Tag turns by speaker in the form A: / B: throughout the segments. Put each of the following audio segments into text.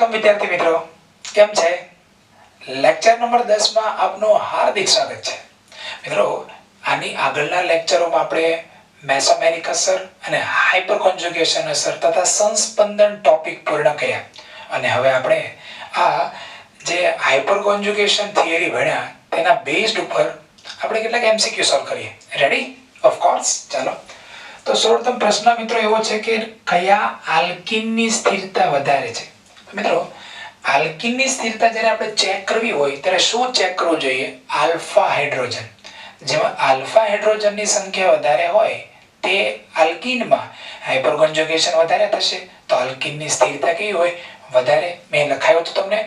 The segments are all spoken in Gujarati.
A: વેલકમ વિદ્યાર્થી મિત્રો, કેમ છે? લેક્ચર નંબર 10 માં આપનું હાર્દિક સ્વાગત છે. મિત્રો, આની આગળના લેક્ચરોમાં આપણે મેસોમેરિક અસર અને હાઇપર કોન્જુગેશન અસર તથા સંસ્પંદન ટોપિક પૂર્ણ કર્યા અને હવે આપણે આ જે હાઇપર કોન્જુગેશન થિયરી ભણ્યા તેના બેઝડ ઉપર આપણે કેટલાક એમસીક્યુ સોલ્વ કરીએ. રેડી? Of course. ચાલો. તો સૌપ્રથમ પ્રશ્ન મિત્રો એવો છે કે કયા આલ્કીનની સ્થિરતા વધારે છે? મિત્રો, આલ્કીનની સ્થિરતા જ્યારે આપણે ચેક કરવી હોય ત્યારે શું ચેક કરવું જોઈએ? Alpha hydrogen. જેમાં આલ્ફા હાઇડ્રોજનની સંખ્યા વધારે હોય તે આલ્કીનમાં હાઇપર કોન્જુગેશન વધારે થશે. તો આલ્કીનની સ્થિરતા કેવી હોય? વધારે. મેં લખાયું હતું તમને,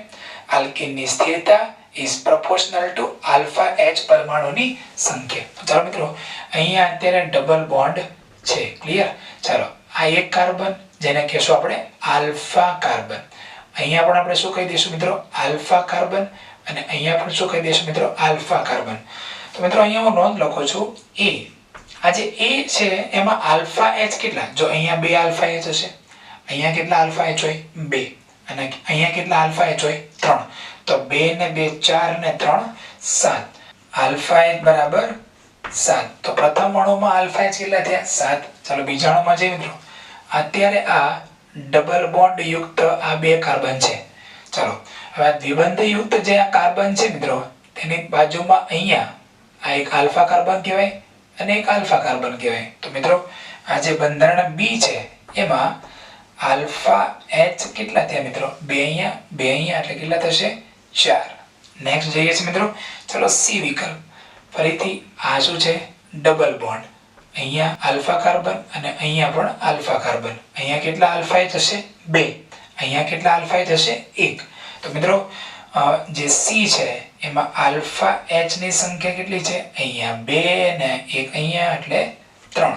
A: આલ્કીનની સ્થિરતા is proportional to alpha H પરમાણુની સંખ્યા. ચાલો મિત્રો, અહીંયા અત્યારે ડબલ બોન્ડ છે. ક્લિયર? ચાલો, આ એક કાર્બન જેને કહેશું આપણે આલ્ફા કાર્બન. અહીંયા પણ આપણે શું કહી દઈશું મિત્રો? Alpha carbon. અને અહીંયા પણ શું કહી દઈશું મિત્રો? Alpha carbon. તો મિત્રો અહીંયા હું નોંધ લખું છું A. આ જે A છે એમાં આલ્ફા H કેટલા? જો અહીંયા 2 આલ્ફા H હશે, અહીંયા કેટલા આલ્ફા H હોય? 2. અને અહીંયા કેટલા આલ્ફા H હોય? 3. તો 2 ને 2 4 ને 3 7. આલ્ફા H બરાબર 7. તો પ્રથમ અણુમાં આલ્ફા H કેટલા થયા? 7. ચાલો બીજા અણુમાં જઈએ મિત્રો. અત્યારે આ ડબલ બોન્ડ યુક્ત આ 2 કાર્બન છે. ચાલો હવે આ દ્વિબંધ યુક્ત જે આ કાર્બન છે મિત્રો, તેની બાજુમાં અહીંયા આ એક આલ્ફા કાર્બન કહેવાય અને એક આલ્ફા કાર્બન કહેવાય. તો મિત્રો આ જે બંધારણ B છે એમાં આલ્ફા H કેટલા થયા મિત્રો? 2 અહીંયા એટલે કેટલા થશે? 4. નેક્સ્ટ જઈએ છે મિત્રો. ચલો C વિકલ્પ. ફરીથી આ શું છે? Double bond. અહીંયા આલ્ફા કાર્બન અને અહીંયા પણ આલ્ફા કાર્બન. અહીંયા કેટલા આલ્ફા H હશે? 2. અહીંયા કેટલા આલ્ફા H હશે? 1. તો મિત્રો જે C છે એમાં આલ્ફા H ની સંખ્યા કેટલી છે? અહીંયા 2 ને 1 અહીંયા એટલે 3.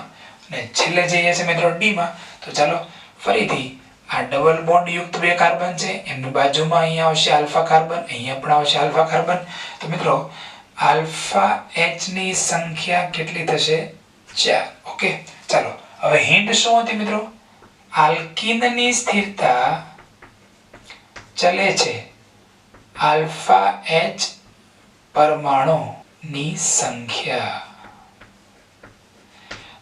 A: અને છેલ્લે જઈએ છે મિત્રો D માં. તો ચાલો ફરીથી આ ડબલ બોન્ડ યુક્ત 2 કાર્બન છે, એમની બાજુમાં અહીંયા આવશે આલ્ફા કાર્બન, અહીંયા પણ આવશે આલ્ફા કાર્બન. તો મિત્રો આલ્ફા H ની સંખ્યા કેટલી થશે? 4. ઓકે. ચાલો હવે હિન્ટ શું હતી મિત્રો? આલ્કીનની સ્થિરતા ચલે છે આલ્ફા H પરમાણુની સંખ્યા.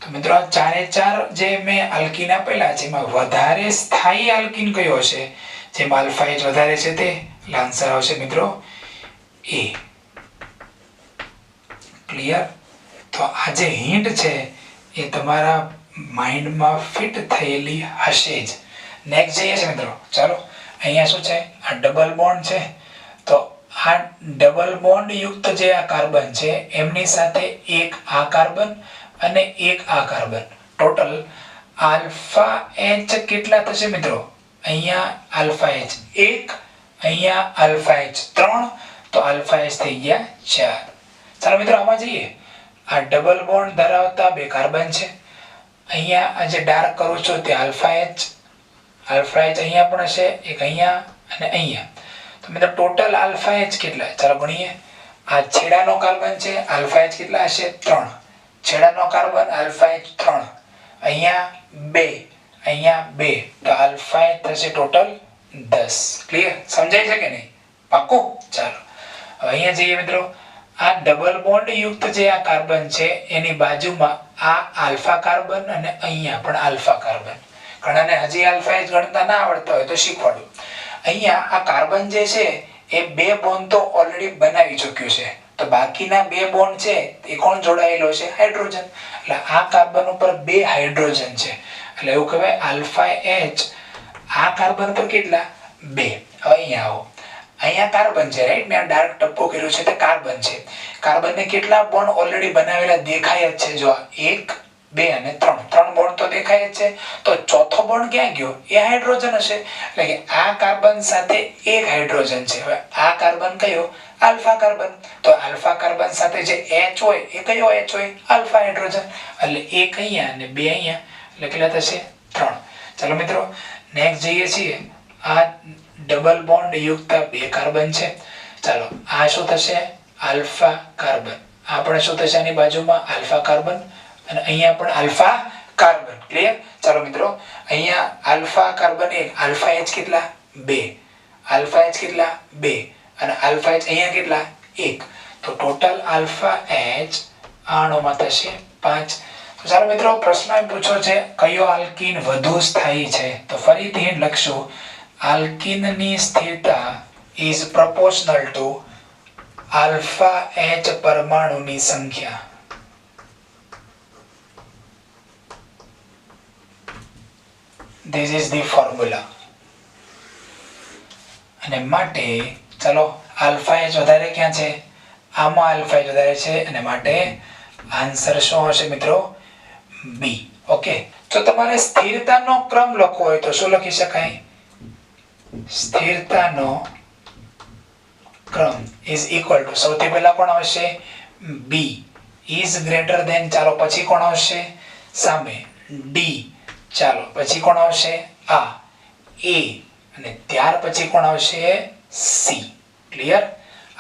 A: તો મિત્રો આ ચારે ચાર જે મેં આલ્કીન આપેલા છે એમાં વધારે સ્થાયી આલ્કીન કયો હશે? જેમાં આલ્ફા H વધારે છે તે આન્સર આવશે મિત્રો A. ક્લિયર? તો આ જે હિન્ટ છે એ તમારા માઇન્ડમાં ફિટ થયેલી હશે જ. નેક્સ્ટ જઈએ છે મિત્રો. ચાલો અહીંયા શું છે? આ ડબલ બોન્ડ છે. તો આ ડબલ બોન્ડ યુક્ત જે આ કાર્બન છે એમની સાથે એક આ કાર્બન અને એક આ કાર્બન, ટોટલ આલ્ફા H કેટલા થશે મિત્રો? અહીંયા આલ્ફા H 1, અહીંયા આલ્ફા H 3. તો આલ્ફા H થઈ ગયા 4. ચાલો મિત્રો આમાં જઈએ. આ ડબલ બોન્ડ ધરાવતા 2 કાર્બન છે. અહીંયા આ જે ડાર્ક કરું છું તે આલ્ફા H. આલ્ફા H અહીંયા પણ હશે, એક અહીંયા અને અહીંયા. તો મિત્રો ટોટલ આલ્ફા H કેટલા? ચાલો ગણીએ. આ છેડાનો કાર્બન છે, આલ્ફા H કેટલા હશે? 3. છેડાનો કાર્બન આલ્ફા H 3. અહીંયા 2, અહીંયા 2. તો આલ્ફા H થશે ટોટલ 10. ક્લિયર? સમજાય છે કે નહીં? પાક્કું? ચાલો હવે અહીંયા જઈએ મિત્રો. આ ડબલ બોન્ડ યુક્ત જે આ કાર્બન છે એની બાજુમાં આ આલ્ફા કાર્બન અને અહીંયા પણ આલ્ફા કાર્બન. ઘણાને હજી આલ્ફા H ગણતા ના આવડતા હોય તો શીખવાડું. અહીંયા આ કાર્બન જે છે એ 2 બોન્ડ તો ઓલરેડી બનાવી ચૂક્યું છે. તો બાકીના 2 બોન્ડ છે એ કોણ જોડાયેલો છે? હાઇડ્રોજન. એટલે આ કાર્બન ઉપર 2 હાઇડ્રોજન છે. એટલે એવું કહેવાય આલ્ફા H આ કાર્બન પર કેટલા? 2. હવે અહીંયા આવો. અહીંયા કાર્બન છે, રાઈટ? મેં ડાર્ક ટપ્પો કર્યો છે તે કાર્બન છે. કાર્બનને કેટલા બોન્ડ ઓલરેડી બનાવેલા દેખાય જ છે? જો 1, 2 અને 3. 3 બોન્ડ તો દેખાય જ છે. તો ચોથો બોન્ડ ક્યાં ગયો? એ હાઇડ્રોજન હશે. એટલે કે આ કાર્બન સાથે એક હાઇડ્રોજન છે. હવે આ કાર્બન કયો? Alpha carbon. તો આલ્ફા કાર્બન સાથે જે H હોય એ કયો H હોય? Alpha hydrogen. એટલે એક અહીંયા અને 2 અહીંયા, એટલે કેટલા થશે? 3. ચાલો મિત્રો નેક્સ્ટ જઈએ છીએ. આ ડબલ બોન્ડ યુક્ત 2 કાર્બન છે. ચાલો આ શું થશે? Alpha carbon. આ પણ શું થશે? આની બાજુમાં આલ્ફા કાર્બન અને અહીંયા પણ આલ્ફા કાર્બન. ક્લિયર? ચાલો મિત્રો અહીંયા આલ્ફા કાર્બન એક, આલ્ફા H કેટલા? 2. આલ્ફા એચ કેટલા 2 અને આલ્ફા એચ અહીંયા કેટલા 1, તો ટોટલ આલ્ફા એચ આણુમાં થશે 5. તો ચાલો મિત્રો પ્રશ્ન પૂછો છે કયો આલ્કીન વધુ સ્થાયી છે, તો ફરીથી લખશું આલ્કીનની સ્થિરતા is proportional to alpha H પરમાણુની સંખ્યા. This is the formula. અને માટે ચલો આલ્ફા એચ વધારે ક્યાં છે, આમાં આલ્ફા એચ વધારે છે અને માટે આન્સર શું હશે મિત્રો, બી. ઓકે, તો તમારે સ્થિરતાનો ક્રમ લખવો હોય તો શું લખી શકાય, સ્થિરતાનો ક્રમ is equal to સૌથી પહેલા કોણ આવશે, બી is greater than, ચાલો પછી કોણ આવશે સામે ડી, ચાલો પછી કોણ આવશે આ એ અને ત્યાર પછી કોણ આવશે સી. ક્લિયર,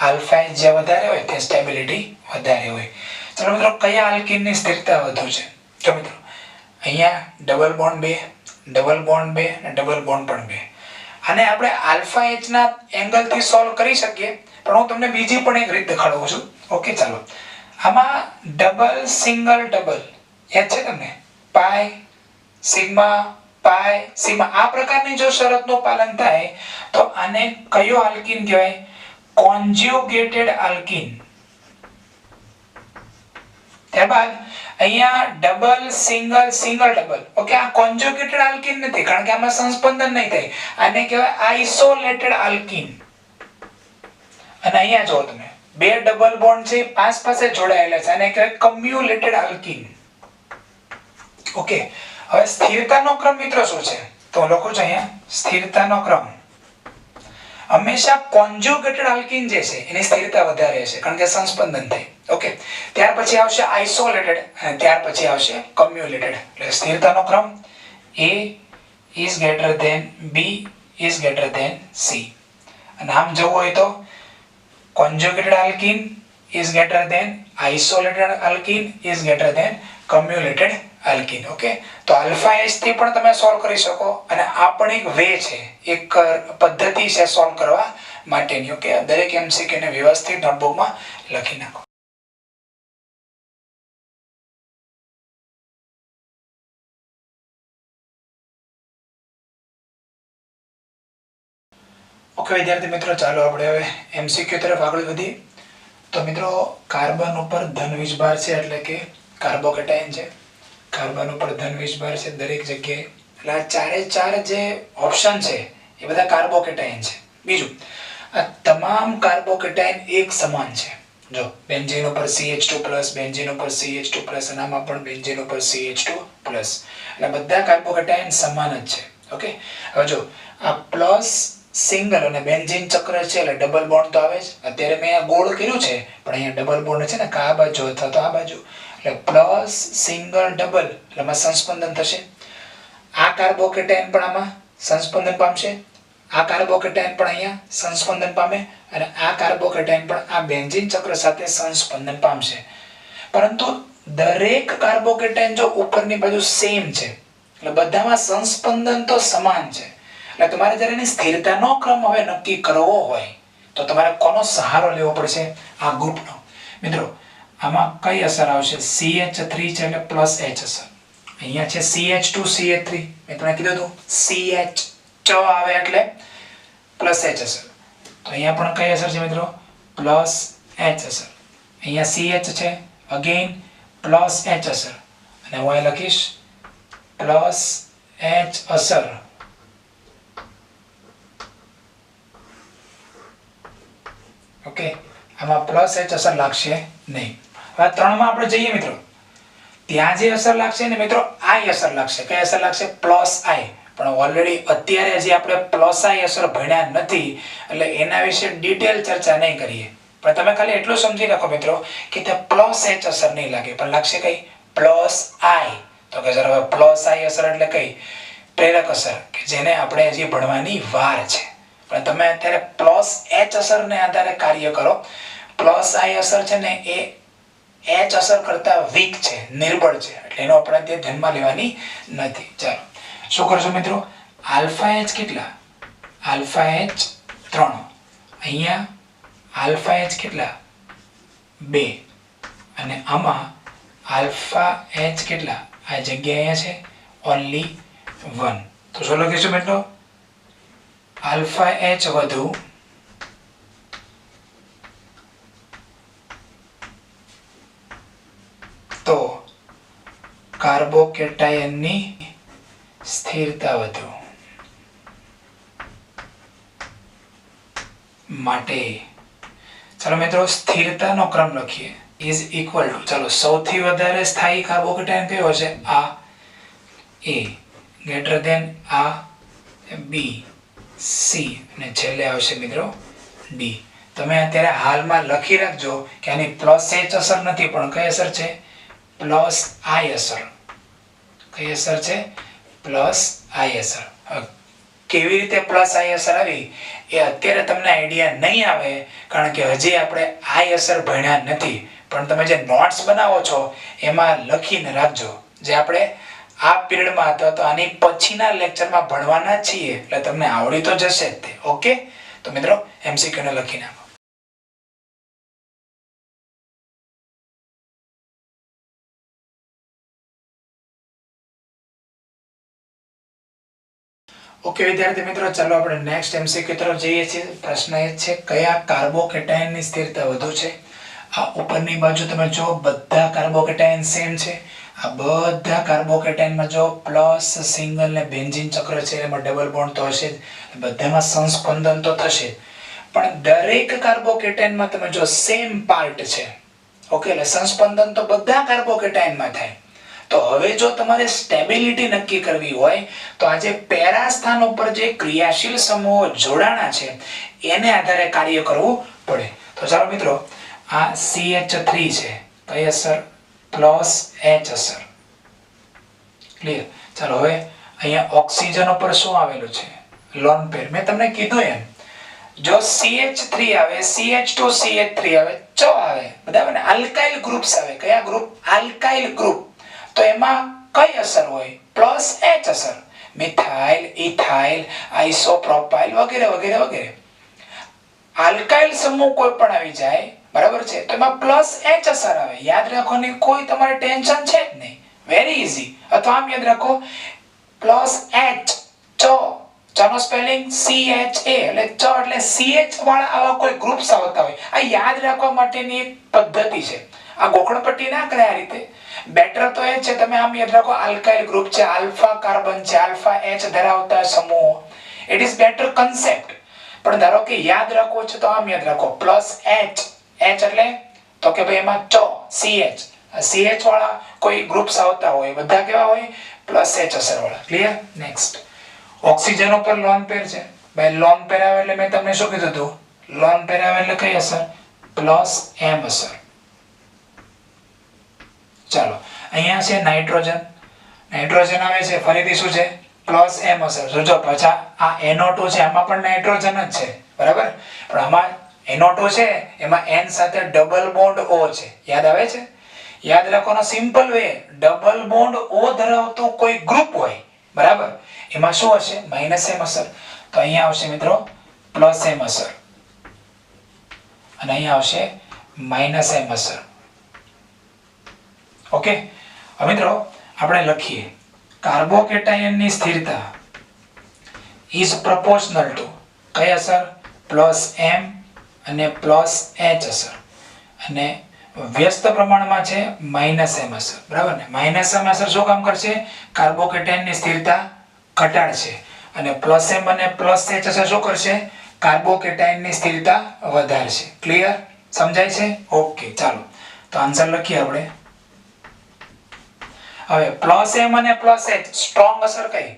A: આલ્ફા એચ જે વધારે હોય તે સ્ટેબિલિટી વધારે હોય. ચલો મિત્રો કયા આલ્કીનની સ્થિરતા વધુ છે, જો મિત્રો અહીંયા ડબલ બોન્ડ 2, ડબલ બોન્ડ 2 અને ડબલ બોન્ડ પણ 2. આને આપણે આલ્ફા એચ ના એંગલ થી સોલ્વ કરી શકીએ, પણ હું તમને બીજી પણ એક રીત દેખાડું છું. ઓકે, ચાલો આમાં ડબલ સિંગલ ડબલ યાદ છે તમને, પાઈ સિગ્મા પાઈ સિગ્મા, આ પ્રકારની જો શરતનું પાલન થાય તો આને કયો આલ્કીન કહેવાય, કોન્જ્યુગેટેડ આલ્કીન. ત્યારબાદ અહીંયા double single single double. Okay, આ કોન્જ્યુગેટેડ આલ્કીન નથી કારણ કે આમાં સંસ્પંદન નહીં થાય, આને કહેવાય આઇસોલેટેડ આલ્કીન. અને અહીંયા જો તમે બે ડબલ બોન્ડ છે પાસ પાસે જોડાયેલા છે, આને કહેવાય કમ્યુલેટેડ આલ્કીન. ઓકે, હવે સ્થિરતાનો ક્રમ મિત્રો શું છે, તો હું લખું છું અહીંયા સ્થિરતાનો ક્રમ હંમેશા કોન્જ્યુગેટેડ આલ્કીન જે છે એની સ્થિરતા વધારે હશે કારણ કે સંસ્પંદન થાય. ઓકે, ત્યાર પછી આવશે આઇસોલેટેડ અને ત્યાર પછી આવશે કમ્યુલેટેડ. એટલે સ્થિરતાનો ક્રમ A is greater than B is greater than C. અને આમ જવું હોય તો conjugated alkene is greater than isolated alkene is greater than cumulated alkene. Okay, તો આલ્ફા એચ થી પણ તમે સોલ્વ કરી શકો અને આ પણ એક વે છે, એક પદ્ધતિ છે સોલ્વ કરવા માટેની. ઓકે, દરેક એમસીક્યુ ને વ્યવસ્થિત નોટબુકમાં લખી નાખો. ઓકે વિદ્યાર્થી મિત્રો, ચાલો આપણે હવે એમસીક્યુ તરફ આગળ વધીએ. તો મિત્રો કાર્બન ઉપર ધન વીજભાર છે એટલે કે કાર્બોકેટાયન છે, કાર્બન ઉપર ધન વીજભાર છે દરેક જગ્યાએ. એટલે આ ચારે ચાર જે ઓપ્શન છે એ બધા કાર્બોકેટાયન છે. બીજું, આ તમામ કાર્બોકેટાયન એક સમાન છે. જો બેન્ઝીન ઉપર CH2+, બેન્ઝીન ઉપર CH2+, અને આમાં પણ બેન્ઝીન ઉપર CH2+. એટલે બધા કાર્બોકેટાયન સમાન જ છે. ઓકે, હવે જો આ પ્લસ સિંગલ અને બેન્ઝીન ચક્ર છે એટલે ડબલ બોન્ડ તો આવે જ. અત્યારે મેં આ ગોળ કર્યું છે પણ અહીંયા ડબલ બોન્ડ છે ને આ બાજુ અથવા તો આ બાજુ, એટલે પ્લસ સિંગલ ડબલ એટલે આમાં સંસ્પંદન થશે. આ કાર્બોકેટાયન પણ આમાં સંસ્પંદન પામશે, આ કાર્બોકેટાયન પણ અહીંયા સંસ્પંદન પામે અને આ કાર્બોકેટાયન પણ આ બેન્ઝીન ચક્ર સાથે સંસ્પંદન પામશે. પરંતુ દરેક કાર્બોકેટાયન જો ઉપરની બાજુ સેમ છે એટલે બધામાં સંસ્પંદન તો સમાન છે. એટલે તમારે જ્યારે એની સ્થિરતાનો ક્રમ હવે નક્કી કરવો હોય તો તમારે કોનો સહારો લેવો પડશે, આ ગ્રુપનો. મિત્રો આમાં કઈ અસર આવશે, CH3 છે એટલે પ્લસ H અસર. અહીંયા છે CH2 CH3, મેં તમને કીધું હતું CH આવે એટલે પ્લસ H અસર. તો અહીંયા પણ કઈ અસર છે મિત્રો, પ્લસ H અસર. અહીંયા CH છે અગેન પ્લસ H અસર અને હું અહીં લખીશ પ્લસ H અસર. ઓકે, આમાં પ્લસ H અસર લાગશે નહીં. હવે ત્રણમાં આપણે જઈએ મિત્રો, ત્યાં જે અસર લાગશે ને મિત્રો I અસર લાગશે. કઈ અસર લાગશે, પ્લસ I. પણ ઓલરેડી અત્યારે હજી આપણે પ્લસ I અસર ભણ્યા નથી એટલે એના વિશે ડિટેલ ચર્ચા નહીં કરીએ. પણ તમે ખાલી એટલું સમજી રાખો મિત્રો કે ત્યાં પ્લસ H અસર નહીં લાગે પણ લાગશે કઈ, પ્લસ I. તો કે સર હવે પ્લસ I અસર એટલે કઈ, પ્રેરક અસર કે જેને આપણે હજી ભણવાની વાર છે. પણ તમે અત્યારે પ્લસ H અસરને આધારે કાર્ય કરો. પ્લસ I અસર છે ને એ H અસર કરતા વીક છે, નિર્બળ છે, એટલે એનો આપણે ત્યાં ધ્યાનમાં લેવાની નથી. ચાલો શું કરશો મિત્રો, આલ્ફા H કેટલા, આલ્ફા H 3 અહીંયા આલ્ફા એચ કેટલા 2 અને આમાં આલ્ફા એચ કેટલા આ જગ્યા અહીંયા છે ઓન્લી 1 તો શું લખીશું મિત્રો આલ્ફા એચ વધુ તો કાર્બોકેટાયનની સ્થિરતા વધુ માટે ચાલો મિત્રો સ્થિરતાનો ક્રમ લખીએ ઇઝ ઇક્વલ ટુ ચાલો સૌથી વધારે સ્થાયી કાર્બોકેટાયન કયો હશે આ એ ગ્રેટર ધેન આ બી સી અને છેલ્લે આવશે મિત્રો ડી તમે અત્યારે હાલમાં લખી રાખજો કે આની પ્લસ એચ અસર નથી પણ કઈ અસર છે પ્લસ આઈ અસર કઈ અસર છે પ્લસ આઈ અસર કેવી રીતે પ્લસ આઈ અસર આવી એ અત્યારે તમને આઈડિયા નહીં આવે કારણ કે હજી આપણે આઈ અસર ભણ્યા નથી પણ તમે જે નોટ્સ બનાવો છો એમાં લખીને રાખજો જે આપણે આ પીરિયડમાં હતા તો આની પછીના લેક્ચરમાં ભણવાના છીએ એટલે તમને આવડી તો જશે જ તે ઓકે તો મિત્રો એમસીક્યુ ને લખી નાખો ઓકે વિદ્યાર્થી મિત્રો ચાલો આપણે નેક્સ્ટ એમસીક્યુ તરફ જઈએ છીએ પ્રશ્ન એ છે કયા કાર્બોકેટાયનની સ્થિરતા વધુ છે આ ઉપરની બાજુ તમે જો બધા કાર્બોકેટાયન સેમ છે આ બધા કાર્બોકેટાયનમાં જો પ્લસ સિંગલ ને બેન્ઝીન ચક્ર છે એમાં ડબલ બોન્ડ તો હશે જ બધામાં સંસ્પંદન તો થશે પણ દરેક કાર્બોકેટાયનમાં તમે જો સેમ પાર્ટ છે ઓકે એટલે સંસ્પંદન તો બધા કાર્બોકેટાયનમાં થાય તો હવે જો તમારે સ્ટેબિલિટી નક્કી કરવી હોય તો આ જે પેરા સ્થાન ઉપર જે ક્રિયાશીલ સમૂહો જોડાણા છે એને આધારે કાર્ય કરવું પડે તો ચાલો મિત્રો આ CH3 છે કઈ અસર પ્લસ H અસર ક્લિયર ચાલો હવે અહીંયા ઓક્સિજન ઉપર શું આવેલું છે લોન પેર મેં તમને કીધું એમ જો CH3 આવે CH2 CH3 આવે ચો આવે બરાબર ને આલ્કાઇલ ગ્રુપ્સ આવે કયા ગ્રુપ આલ્કાઇલ ગ્રુપ તો એમાં કઈ અસર હોય પ્લસ H અસર મિથાઇલ ઇથાઇલ આઇસોપ્રોપાઇલ વગેરે વગેરે વગેરે આલ્કાઇલ સમૂહ કોઈ પણ આવી જાય બરાબર છે તો એમાં પ્લસ H અસર આવે યાદ રાખવાની કોઈ તમારે ટેન્શન છે જ નહીં વેરી ઈઝી અથવા આમ યાદ રાખો પ્લસ H ચો ચાનો સ્પેલિંગ CHA એટલે ચ એટલે CH વાળા આવા કોઈ ગ્રુપ્સ આવતા હોય આ યાદ રાખવા માટેની એક પદ્ધતિ છે આ ગોખણપટ્ટી ના કરે આ રીતે બેટર તો એ છે તમે આમ યાદ રાખો આલ્કાઇલ ગ્રુપ છે આલ્ફા કાર્બન છે આલ્ફા H ધરાવતા સમૂહ ઇટ ઇઝ બેટર કન્સેપ્ટ પણ ધારો કે યાદ રાખવો છે તો આમ યાદ રાખો પ્લસ H એટલે તો કે ભાઈ એમાં CH વાળા કોઈ ગ્રુપ્સ આવતા હોય બધા કેવા હોય પ્લસ H અસર વાળા ક્લિયર નેક્સ્ટ ઓક્સિજન ઉપર લોન પેર છે ભાઈ લોન પેર આવે એટલે મેં તમને શું કીધું હતું લોન પેર આવે એટલે કઈ અસર પ્લસ M અસર ચાલો અહીંયા છે નાઇટ્રોજન આવે છે ફરીથી શું છે પ્લસ M અસર જો પાછા આ NO2 છે આમાં પણ નાઇટ્રોજન જ છે બરાબર પણ આમાં NO2 છે એમાં N સાથે ડબલ બોન્ડ O છે યાદ આવે છે યાદ રાખવાનો simple way double bond O ધરાવતું કોઈ ગ્રુપ હોય બરાબર એમાં શું હશે માઈનસ M અસર તો અહીંયા આવશે મિત્રો પ્લસ M અસર અને અહીંયા આવશે માઈનસ M અસર ઓકે હવે મિત્રો આપણે લખીએ કાર્બોકેટાયનની સ્થિરતા ઇઝ પ્રોપોર્શનલ ટુ કઈ અસર પ્લસ M અને પ્લસ H અસર અને વ્યસ્ત પ્રમાણમાં છે માઈનસ M અસર બરાબર ને માઈનસ M અસર શું કામ કરશે કાર્બોકેટાયનની સ્થિરતા ઘટાડશે અને પ્લસ M અને પ્લસ H અસર શું કરશે કાર્બોકેટાયનની સ્થિરતા વધારશે ક્લિયર સમજાય છે ઓકે ચાલો તો આન્સર લખીએ આપણે હવે પ્લસ M અને પ્લસ H સ્ટ્રોંગ અસર કઈ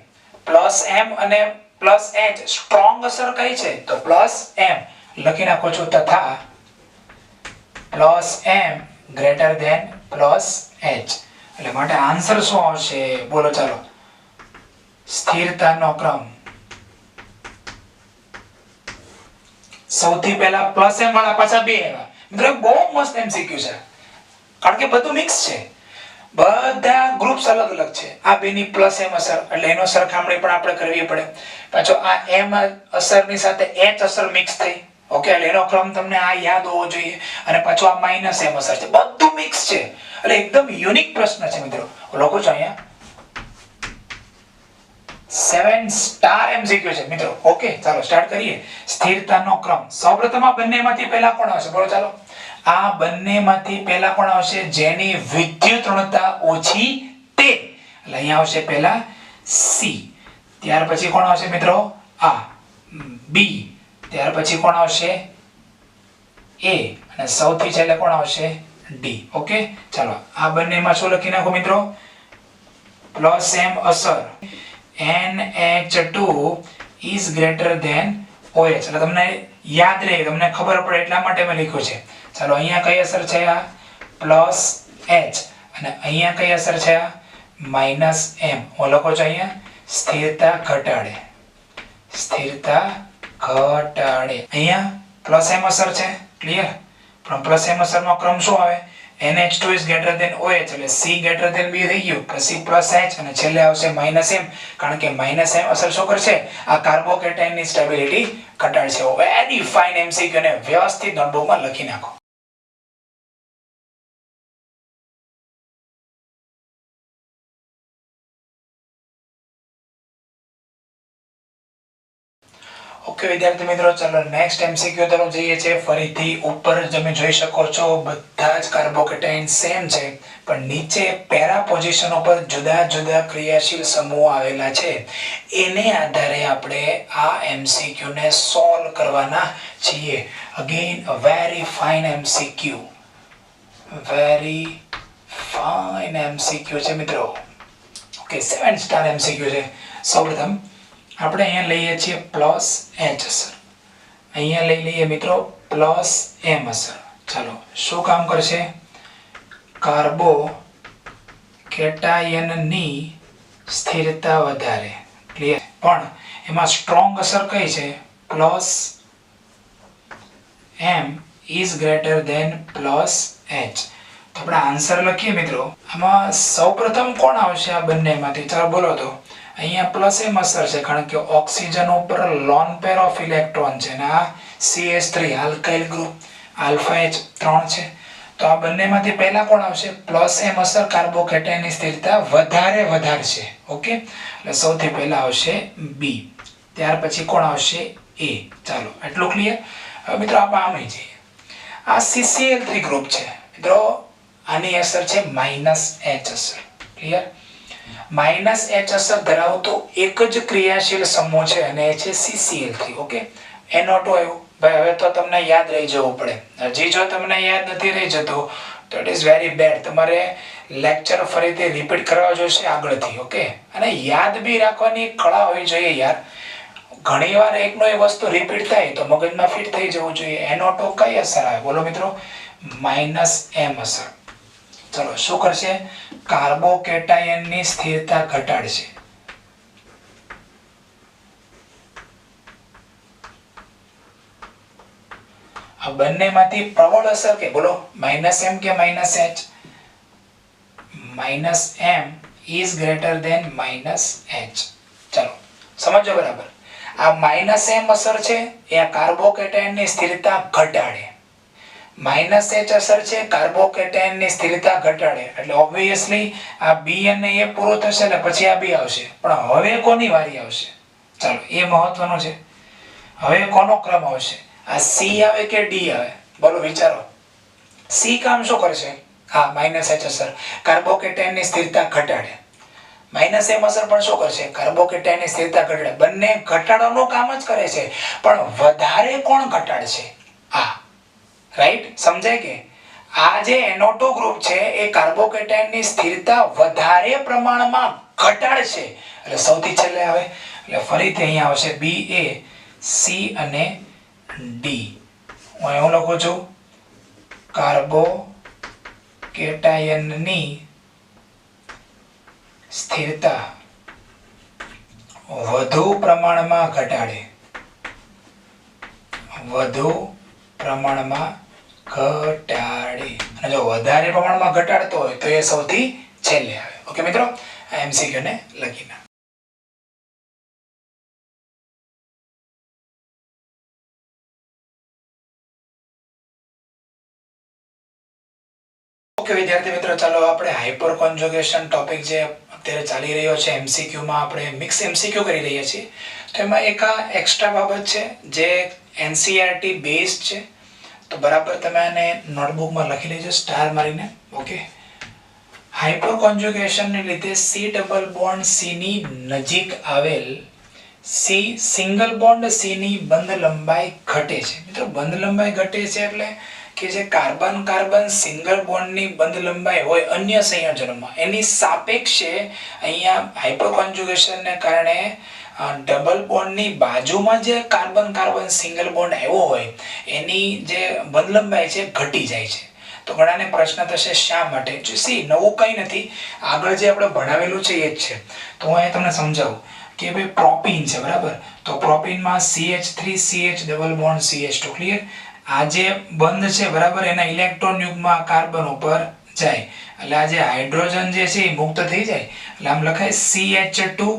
A: પ્લસ M અને પ્લસ H સ્ટ્રોંગ અસર કઈ છે તો પ્લસ M લખી નાખો છો તથા plus M greater than plus H એટલે માટે આન્સર શું આવશે બોલો ચાલો સ્થિરતાનો ક્રમ સૌથી પહેલા પ્લસ M વાળા પાછા બે આવ્યા મિત્રો બહુ મસ્ત એમસીક્યુ છે કારણ કે બધું મિક્સ છે બધા ગ્રુપ્સ અલગ અલગ છે. આ બેની પ્લસ એમ અસર એટલે એનો સરખામણી પણ આપણે કરવી પડે. પાછો આ એમ અસરની સાથે એચ અસર મિક્સ થઈ. ઓકે, એટલે એનો ક્રમ તમને આ યાદ હોવો જોઈએ. અને પાછો આ માઈનસ એમ અસર છે, બધું મિક્સ છે. એટલે એકદમ યુનિક પ્રશ્ન છે મિત્રો. લખો છો અહીંયા 7 સ્ટાર એમસીક્યુ છે મિત્રો. ઓકે, ચાલો સ્ટાર્ટ કરીએ. સ્થિરતાનો ક્રમ. સૌપ્રથમ આ બંનેમાંથી પહેલા કોણ આવશે? બોલો ચાલો. આ બંનેમાંથી પહેલા કોણ આવશે? જેની વિદ્યુત ઋણતા ઓછી તે. એટલે અહીંયા આવશે પહેલા સી. ત્યાર પછી કોણ આવશે મિત્રો? આ બી. ત્યાર પછી કોણ આવશે? એ. અને સૌથી છેલ્લે કોણ આવશે? ડી. ઓકે, ચાલો આ બંનેમાં શું લખી નાખો મિત્રો? પ્લસ એમ અસર NH2 is greater than OH. એટલે તમને યાદ રહે, તમને ખબર પડે એટલા માટે મેં લખ્યું છે. ચાલો અહીંયા કઈ અસર છે? આ પ્લસ H. અને અહીંયા કઈ અસર છે? આ માઈનસ M. હું લખો છો અહીંયા સ્થિરતા ઘટાડે. સ્થિરતા ઘટાડે. અહીંયા પ્લસ એમ અસર છે. ક્લિયર? પણ પ્લસ એમ અસરનો ક્રમ શું આવે? NH2 is greater than OH. એટલે C greater than B થઈ ગયું. પછી પ્લસ H અને છેલ્લે આવશે માઈનસ M. કારણ કે માઈનસ M અસર શું કરશે? આ કાર્બોકેટાઇન ની સ્ટેબિલિટી ઘટાડશે. વેરી ફાઇન એમસીક્યુ ને વ્યવસ્થિત નોટબુકમાં લખી નાખો. ઓકે વિદ્યાર્થી મિત્રો, ચાલો નેક્સ્ટ એમસીક્યુ તરફ જઈએ છીએ. ફરીથી ઉપર તમે જોઈ શકો છો બધા જ કાર્બોકેટાઇન સેમ છે, પણ નીચે પેરા પોઝિશન ઉપર જુદા જુદા ક્રિયાશીલ સમૂહ આવેલા છે. એને આધારે આપણે આ એમસીક્યુ ને સોલ્વ કરવાના છીએ. Again a very fine MCQ. Very fine MCQ છે મિત્રો. ઓકે, 7 સ્ટાર એમસીક્યુ છે. સૌપ્રથમ આપણે અહીંયા લઈએ છીએ પ્લસ એચ અસર. અહીંયા લઈ લઈએ મિત્રો પ્લસ એમ અસર. ચાલો શું કામ કરશે? કાર્બોકેટાયનની સ્થિરતા વધારે. ક્લિયર? પણ એમાં સ્ટ્રોંગ અસર કઈ છે? Plus M is greater than plus H. તો આપણે આન્સર લખીએ મિત્રો. આમાં સૌપ્રથમ કોણ આવશે આ બંનેમાંથી? ચાલો બોલો તો. અહીંયા પ્લસ એમ અસર છે, કારણ કે ઓક્સિજન ઉપર લોન પેર ઓફ ઇલેક્ટ્રોન છે ને આ CH3 alkyl group alpha H 3 છે. તો આ બંનેમાંથી પહેલા કોણ આવશે? પ્લસ એમ અસર કાર્બોકેટાઇનની સ્થિરતા વધારશે. ઓકે, એટલે સૌથી પહેલા આવશે બી. ત્યાર પછી કોણ આવશે? એ. ચાલો એટલું ક્લિયર. હવે મિત્રો આપણે આમ જઈએ. આ CCl3 ગ્રુપ છે મિત્રો. આની અસર છે માઈનસ H અસર. ક્લિયર? માઈનસ H અસર ધરાવતો એક જ ક્રિયાશીલ સમૂહ છે અને એ છે CCl3. ઓકે, NO2 આવ્યું. ભાઈ હવે તો તમને યાદ રહી જવું પડે. હજી જો તમને યાદ નથી રહી જતું તો ઇટ ઇઝ વેરી બેડ. તમારે લેક્ચર ફરીથી રિપીટ કરવા જોઈશે આગળથી. ઓકે, અને યાદ બી રાખવાની કળા હોવી જોઈએ યાર. ઘણીવાર એકનો એક વસ્તુ રિપીટ થાય તો મગજમાં ફિટ થઈ જવું જોઈએ. NO2 કઈ અસર આવે? બોલો મિત્રો, માઈનસ M અસર. ચલો શું કરશે? કાર્બોકેટાયનની સ્થિરતા ઘટાડશે. આ બંનેમાંથી પ્રબળ અસર કે બોલો? માઈનસ M કે minus H? Minus M is greater than minus H. ચલો સમજો બરાબર. આ માઈનસ M અસર છે એ આ કાર્બોકેટાયનની સ્થિરતા ઘટાડે. માઈનસ H અસર છે કાર્બોકેટાયનની સ્થિરતા ઘટાડે. એટલે ઓબ્વિયસલી આ બી અને એ પૂરું થશે એટલે પછી આ બી આવશે. પણ હવે કોની વારી આવશે? ચાલો એ મહત્વનું છે. હવે કોનો ક્રમ આવશે? આ સી આવે કે ડી આવે? બોલો વિચારો. સી કામ શું કરશે? હા, માઈનસ H અસર કાર્બોકેટાયનની સ્થિરતા ઘટાડે. માઈનસ M અસર પણ શું કરશે? કાર્બોકેટાયનની સ્થિરતા ઘટાડે. બંને ઘટાડવાનું કામ જ કરે છે, પણ વધારે કોણ ઘટાડશે? આ રાઈટ? સમજાય કે આ જે NO2 ગ્રુપ છે એ કાર્બોકેટાયનની સ્થિરતા વધારે પ્રમાણમાં ઘટાડશે. એટલે સૌથી છેલ્લે આવે એટલે ફરીથી અહીંયા આવશે બી, એ, સી અને ડી. હું એવું લખું છું કાર્બોકેટાયનની સ્થિરતા વધુ પ્રમાણમાં ઘટાડે. વધુ પ્રમાણમાં ઘટાડે. અને જો વધારે પ્રમાણમાં ઘટાડતો હોય તો એ સૌથી છેલ્લે આવે. ઓકે મિત્રો, આ MCQ ને લખી નાખો. ઓકે વિદ્યાર્થી મિત્રો, ચાલો આપણે હાઇપર કોન્જુગેશન ટોપિક જે અત્યારે ચાલી રહ્યો છે MCQ માં આપણે મિક્સ MCQ કરી રહ્યા છીએ. તો એમાં એક આ એક્સ્ટ્રા બાબત છે જે NCERT બેઝડ છે. તો બરાબર તમે આને નોટબુકમાં લખી લેજો સ્ટાર મારીને. ઓકે, હાઇપર કોન્જુગેશનને લીધે C ડબલ બોન્ડ C ની નજીક આવેલ સિંગલ બોન્ડ C ની બંધ લંબાઈ ઘટે છે. મિત્રો બંધ લંબાઈ ઘટે છે એટલે કે જે કાર્બન કાર્બન સિંગલ બોન્ડની બંધ લંબાઈ હોય અન્ય સંયોજનોમાં એની સાપેક્ષે અહીંયા હાઇપર કોન્જુગેશનને કારણે ડબલ બોન્ડની બાજુમાં જે કાર્બન કાર્બન સિંગલ બોન્ડ આવ્યો હોય એની જે બંધ લંબાઈ છે ઘટી જાય છે. તો ઘણાને પ્રશ્ન થશે શા માટે? જો સી નવું કંઈ નથી, આગળ જે આપણે ભણાવેલું છે એ જ છે. તો હું અહીંયા તમને સમજાવું કે ભાઈ પ્રોપીન છે બરાબર, તો પ્રોપીનમાં CH3CH double bond CH2 clear. આ જે બંધ છે બરાબર એના ઇલેક્ટ્રોન યુગ્મ કાર્બન ઉપર જાય એટલે આ જે હાઇડ્રોજન જે છે એ મુક્ત થઈ જાય એટલે આમ લખાય CH2.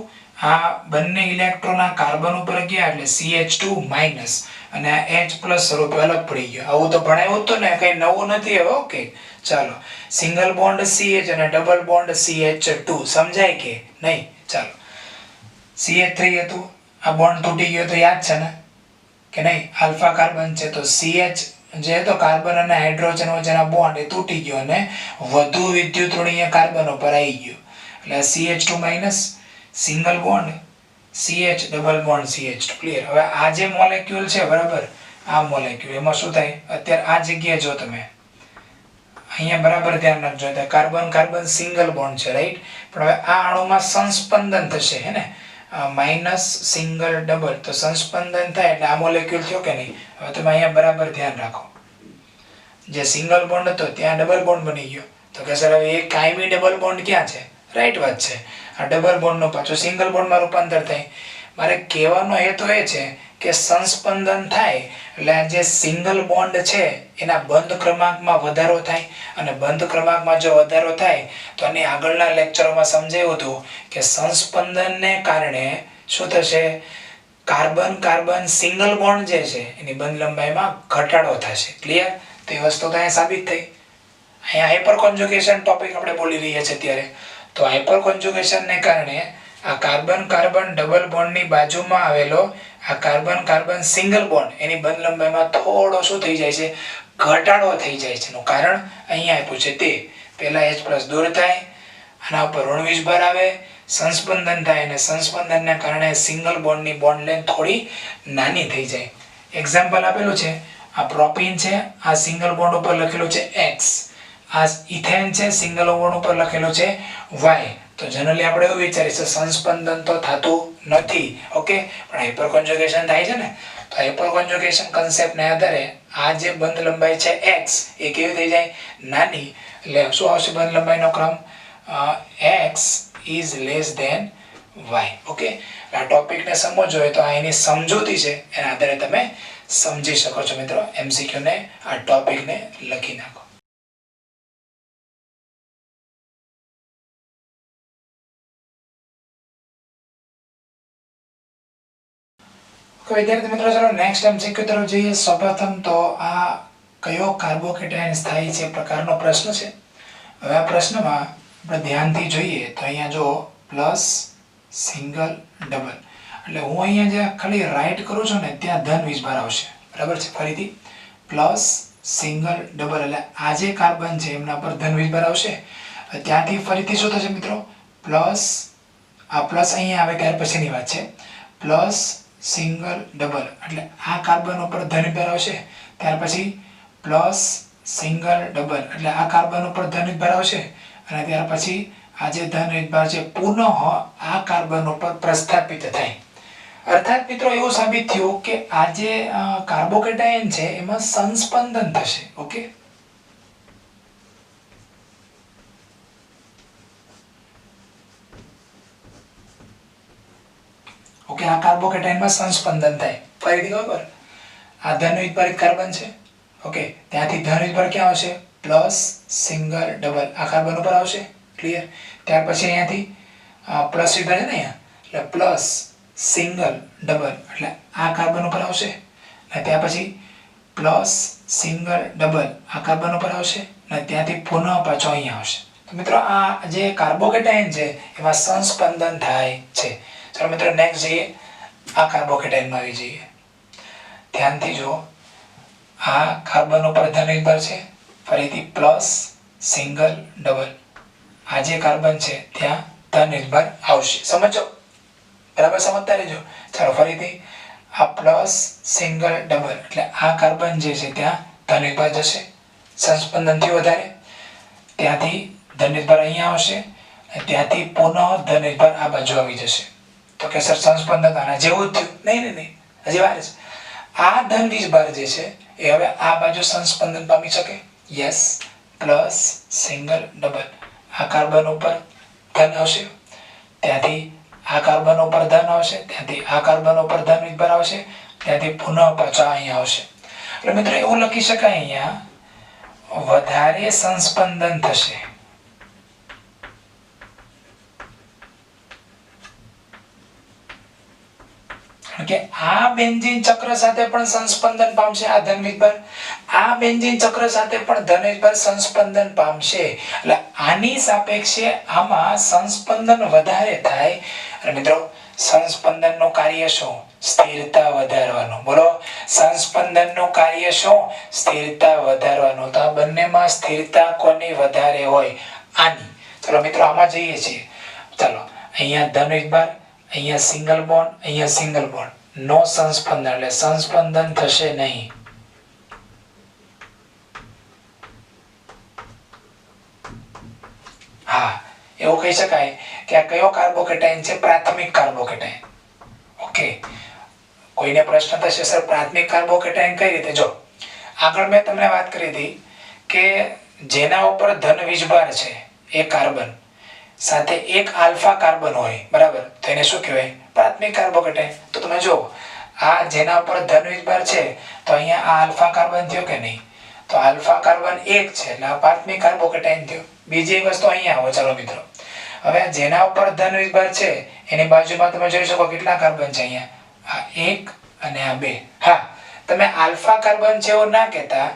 A: આ બંને ઇલેક્ટ્રોન આ કાર્બન ઉપર ગયા એટલે CH2 માઇનસ અને આ H પ્લસ સ્વરૂપે અલગ પડી ગયો. આવું તો ભણાવ્યું હતું ને, કઈ નવું નથી હવે. ઓકે ચાલો, સિંગલ બોન્ડ CH અને ડબલ બોન્ડ CH2 સમજાય કે નહીં? ચાલો, CH3 હતું, આ બોન્ડ તૂટી ગયો તો યાદ છે ને કે નહીં? આલ્ફા કાર્બન છે તો CH જે તો કાર્બન અને હાઇડ્રોજન વચ્ચેના બોન્ડ એ તૂટી ગયો અને વધુ વિદ્યુત ઋણીય કાર્બન ઉપર આવી ગયો એટલે CH2 minus single bond CH double bond CH2 clear. હવે આ જે મોલેક્યુલ છે બરાબર, આ મોલેક્યુલ એમાં શું થાય અત્યારે આ જગ્યાએ જો તમે અહીંયા બરાબર ધ્યાન રાખજો, કાર્બન કાર્બન સિંગલ બોન્ડ છે રાઈટ, પણ હવે આ અણુમાં સંસ્પંદન થશે હે ને, માઇનસ સિંગલ ડબલ, તો સંસ્પંદન થાય એટલે આ મોલેક્યુલ થયો કે નહીં? હવે તમે અહીંયા બરાબર ધ્યાન રાખો, જે સિંગલ બોન્ડ હતો ત્યાં ડબલ બોન્ડ બની ગયો. તો કે સર હવે એક કાયમી ડબલ બોન્ડ ક્યાં છે? રાઈટ વાત છે, આ ડબલ બોન્ડનો પાછો સિંગલ બોન્ડમાં રૂપાંતર થાય. મારે કહેવાનો હેતુ એ છે કે સંસ્પંદન થાય એટલે આ જે સિંગલ બોન્ડ છે એના બંધ ક્રમાંકમાં વધારો થાય અને બંધ ક્રમાંકમાં જો વધારો થાય તો આની આગળના લેક્ચરોમાં સમજાવ્યું હતું કે સંસ્પંદનને કારણે શું થશે? કાર્બન કાર્બન સિંગલ બોન્ડ જે છે એની બંધ લંબાઈમાં ઘટાડો થશે. ક્લિયર? તો એ વસ્તુ તો અહીંયા સાબિત થઈ. અહીંયા હાઇપર કોન્જુગેશન ટોપિક આપણે બોલી રહ્યા છીએ અત્યારે. તો હાઇપર કોન્જુગેશનને કારણે આ કાર્બન કાર્બન ડબલ બોન્ડની બાજુમાં આવેલો આ કાર્બન કાર્બન સિંગલ બોન્ડ એની બંધ લંબાઈમાં થોડો શું થઈ જાય છે? ઘટાડો થઈ જાય છે. એનું કારણ અહીંયા આપ્યું છે તે પહેલા H પ્લસ દૂર થાય, આના ઉપર ઋણ વીજભાર આવે, સંસ્પંદન થાય અને સંસ્પંદનને કારણે સિંગલ બોન્ડની બોન્ડ લેન્થ થોડી નાની થઈ જાય. એક્ઝામ્પલ આપેલું છે, આ પ્રોપીન છે, આ સિંગલ બોન્ડ ઉપર લખેલું છે X, આ ઇથેન છે, સિંગલ બોન્ડ ઉપર લખેલું છે Y. તો જનરલી આપણે એવું વિચારીશું સંસ્પંદન તો થતું નથી, ઓકે, પણ હાઇપર કોન્જુગેશન થાય છે ને. તો હાઇપર કોન્જુગેશન કન્સેપ્ટને આધારે આ જે બંધ લંબાઈ છે X એ કેવી થઈ જાય? નાની. એટલે શું આવશે બંધ લંબાઈનો ક્રમ? X is less than Y. Okay, આ ટોપિકને સમજવો હોય તો આ એની સમજૂતી છે, એના આધારે તમે સમજી શકો છો મિત્રો. MCQ ને આ ટોપિકને લખી નાખો. વિદ્યાર્થી મિત્રો, ચાલો નેક્સ્ટ MCQ તરફ જઈએ. સૌપ્રથમ તો આ કયો કાર્બોકેટાયન સ્થાયી છે પ્રકારનો પ્રશ્ન છે. હવે આ પ્રશ્નમાં આપણે ધ્યાનથી જોઈએ તો અહીંયા જો પ્લસ સિંગલ ડબલ, એટલે હું અહીંયા જે ખાલી રાઈટ કરું છું ને ત્યાં ધન વીજભાર આવશે બરાબર છે. ફરીથી પ્લસ સિંગલ ડબલ એટલે આ જે કાર્બન છે એમના પર ધન વીજભાર આવશે. ત્યાંથી ફરીથી શું થશે મિત્રો? પ્લસ, આ પ્લસ અહીંયા આવે ત્યાર પછીની વાત છે, પ્લસ સિંગલ ડબલ એટલે આ કાર્બન ઉપર ધન વીજભાર આવશે. ત્યાર પછી પ્લસ સિંગલ ડબલ એટલે આ કાર્બન ઉપર ધન વીજભાર આવશે અને ત્યાર પછી આ જે ધન વીજભાર છે પુનઃ આ કાર્બન ઉપર પ્રસ્થાપિત થાય. અર્થાત મિત્રો એવું સાબિત થયું કે આ જે કાર્બોકેટાયન છે એમાં સંસ્પંદન થશે. ઓકે, ઓકે, આ કાર્બોકેટાયનમાં સંસ્પંદન થાય. ફરીથી ખબર, આ ધન વીજભારિત કાર્બન છે, ઓકે, ત્યાંથી ધન વીજભાર ક્યાં આવશે? પ્લસ સિંગલ ડબલ આ કાર્બન ઉપર આવશે. ક્લિયર. ત્યાર પછી અહીંયાથી પ્લસ વિભાગ છે ને અહીંયા, એટલે પ્લસ સિંગલ ડબલ એટલે આ કાર્બન ઉપર આવશે, અને ત્યાં પછી પ્લસ સિંગલ ડબલ આ કાર્બન ઉપર આવશે, અને ત્યાંથી પુનઃ પાછો અહીંયા આવશે. તો મિત્રો આ જે કાર્બોકેટાયન છે એમાં સંસ્પંદન થાય છે. ચાલો મિત્રો નેક્સ્ટ જઈએ, આ કાર્બોકેટાયનમાં આવી જઈએ. ધ્યાનથી જો, આ કાર્બન ઉપર ધન વિભાર છે, ફરીથી પ્લસ સિંગલ ડબલ આ જે કાર્બન છે ત્યાં ધન વિભાર આવશે. સમજો, બરાબર સમજતા રહેજો. ચાલો ફરીથી આ પ્લસ સિંગલ ડબલ એટલે આ કાર્બન જે છે ત્યાં ધન વિભાર જશે, સંસ્પંદનથી વધારે, ત્યાંથી ધન વિભાર અહીંયા આવશે, અને ત્યાંથી પુનઃ ધન વિભાર આ બાજુ આવી જશે. તો કે સર સંસ્પંદન આના જેવું જ થયું? નહીં નહીં, હજી વાર છે. આ ધન વીજભાર જે છે એ હવે આ બાજુ સંસ્પંદન પામી શકે. યસ, પ્લસ સિંગલ ડબલ આ કાર્બન ઉપર ધન આવશે, ત્યાંથી આ કાર્બન ઉપર ધન આવશે, ત્યાંથી આ કાર્બન ઉપર ધન વીજભાર આવશે, ત્યાંથી પુનઃ પાછા અહીંયા આવશે. એટલે મિત્રો એવું લખી શકાય અહીંયા વધારે સંસ્પંદન થશે. કે આ બેન્ઝીન ચક્ર સાથે પણ સંસ્પંદન પામશે આ ધન વિભાર, આ બેન્ઝીન ચક્ર સાથે પણ ધન વિભાર સંસ્પંદન પામશે. એટલે આની સાપેક્ષે આમાં સંસ્પંદન વધારે થાય. અને મિત્રો સંસ્પંદનનું કાર્ય શું? સ્થિરતા વધારવાનું. બોલો, સંસ્પંદનનું કાર્ય શું? સ્થિરતા વધારવાનું. તો આ બંનેમાં સ્થિરતા કોની વધારે હોય? આની. ચલો મિત્રો આમાં જઈએ છીએ. ચલો અહીંયા ધન વિભાર, અહીંયા સિંગલ બોન્ડ, અહીંયા સિંગલ બોન્ડ, નો સંસ્પંદન એટલે સંસ્પંદન થશે નહીં. હા, એવું કહી શકાય કે આ કયો કાર્બોકેટાયન છે? પ્રાથમિક કાર્બોકેટાયન. ઓકે, કોઈને પ્રશ્ન થશે સર પ્રાથમિક કાર્બોકેટાયન કઈ રીતે? જો આગળ મેં તમને વાત કરી હતી કે જેના ઉપર ધન વીજભાર છે એ કાર્બન સાથે એક આલ્ફા કાર્બન હોય, બરાબર, તો એને શું કહેવાય? પ્રાથમિક કાર્બોકેટાયન. તો તમે જો આ જેના ઉપર ધન વીજભાર છે તો અહીંયા આ આલ્ફા કાર્બન થયો કે નહીં? તો આલ્ફા કાર્બન એક છે એટલે આ પ્રાથમિક કાર્બોકેટાયન થયો. બીજી વસ્તુ અહીંયા આવો. ચાલો મિત્રો, હવે જેના ઉપર ધન વીજભાર છે એની બાજુમાં તમે જોઈ શકો કેટલા કાર્બન છે અહીંયા? આ એક અને આ બે. હા, તમે આલ્ફા કાર્બન છે એવું ના કહેતા,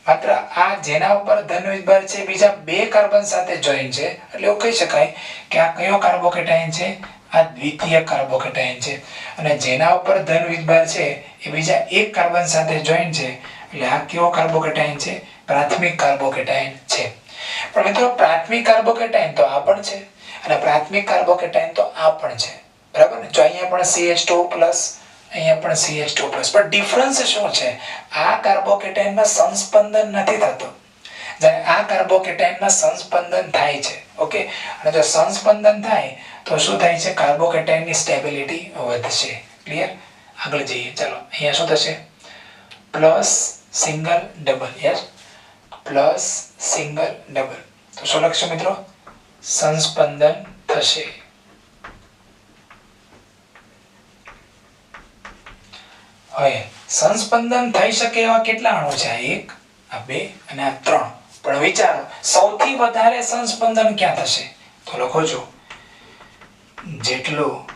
A: માત્ર આ જેના ઉપર ધન વીજભાર છે બીજા બે કાર્બન સાથે જોઈન છે, એટલે એવું કહી શકાય કે આ કયો કાર્બોકેટાયન છે? આ દ્વિતીય કાર્બોકેટાયન છે. અને જેના ઉપર ધન વીજભાર છે એ બીજા એક કાર્બન સાથે જોઈન છે, એટલે આ કેવો કાર્બોકેટાયન છે? પ્રાથમિક કાર્બોકેટાયન છે. પણ મિત્રો પ્રાથમિક કાર્બોકેટાયન તો આ પણ છે અને પ્રાથમિક કાર્બોકેટાયન તો આ પણ છે, બરાબર ને? જો અહીંયા પણ CH2+, અહીંયા પણ CH2+, પણ ડિફરન્સ શું છે? આ કાર્બોકેટાયનમાં સંસ્પંદન નથી થતું, જ્યારે આ કાર્બોકેટાયનમાં સંસ્પંદન થાય છે. ઓકે, અને જો સંસ્પંદન થાય તો શું થાય છે? કાર્બોકેટાયનની સ્ટેબિલિટી વધશે. ક્લિયર? આગળ જઈએ. ચાલો અહીંયા શું થશે? Plus single double. Yes, plus single double. તો શું લખશો મિત્રો? સંસ્પંદન થશે. હવે સંસ્પંદન થઈ શકે એવા કેટલા અણુ છે? આ એક, આ બે અને આ ત્રણ. પણ વિચારો સૌથી વધારે સંસ્પંદન ક્યાં થશે? તો લખો છો જેટલું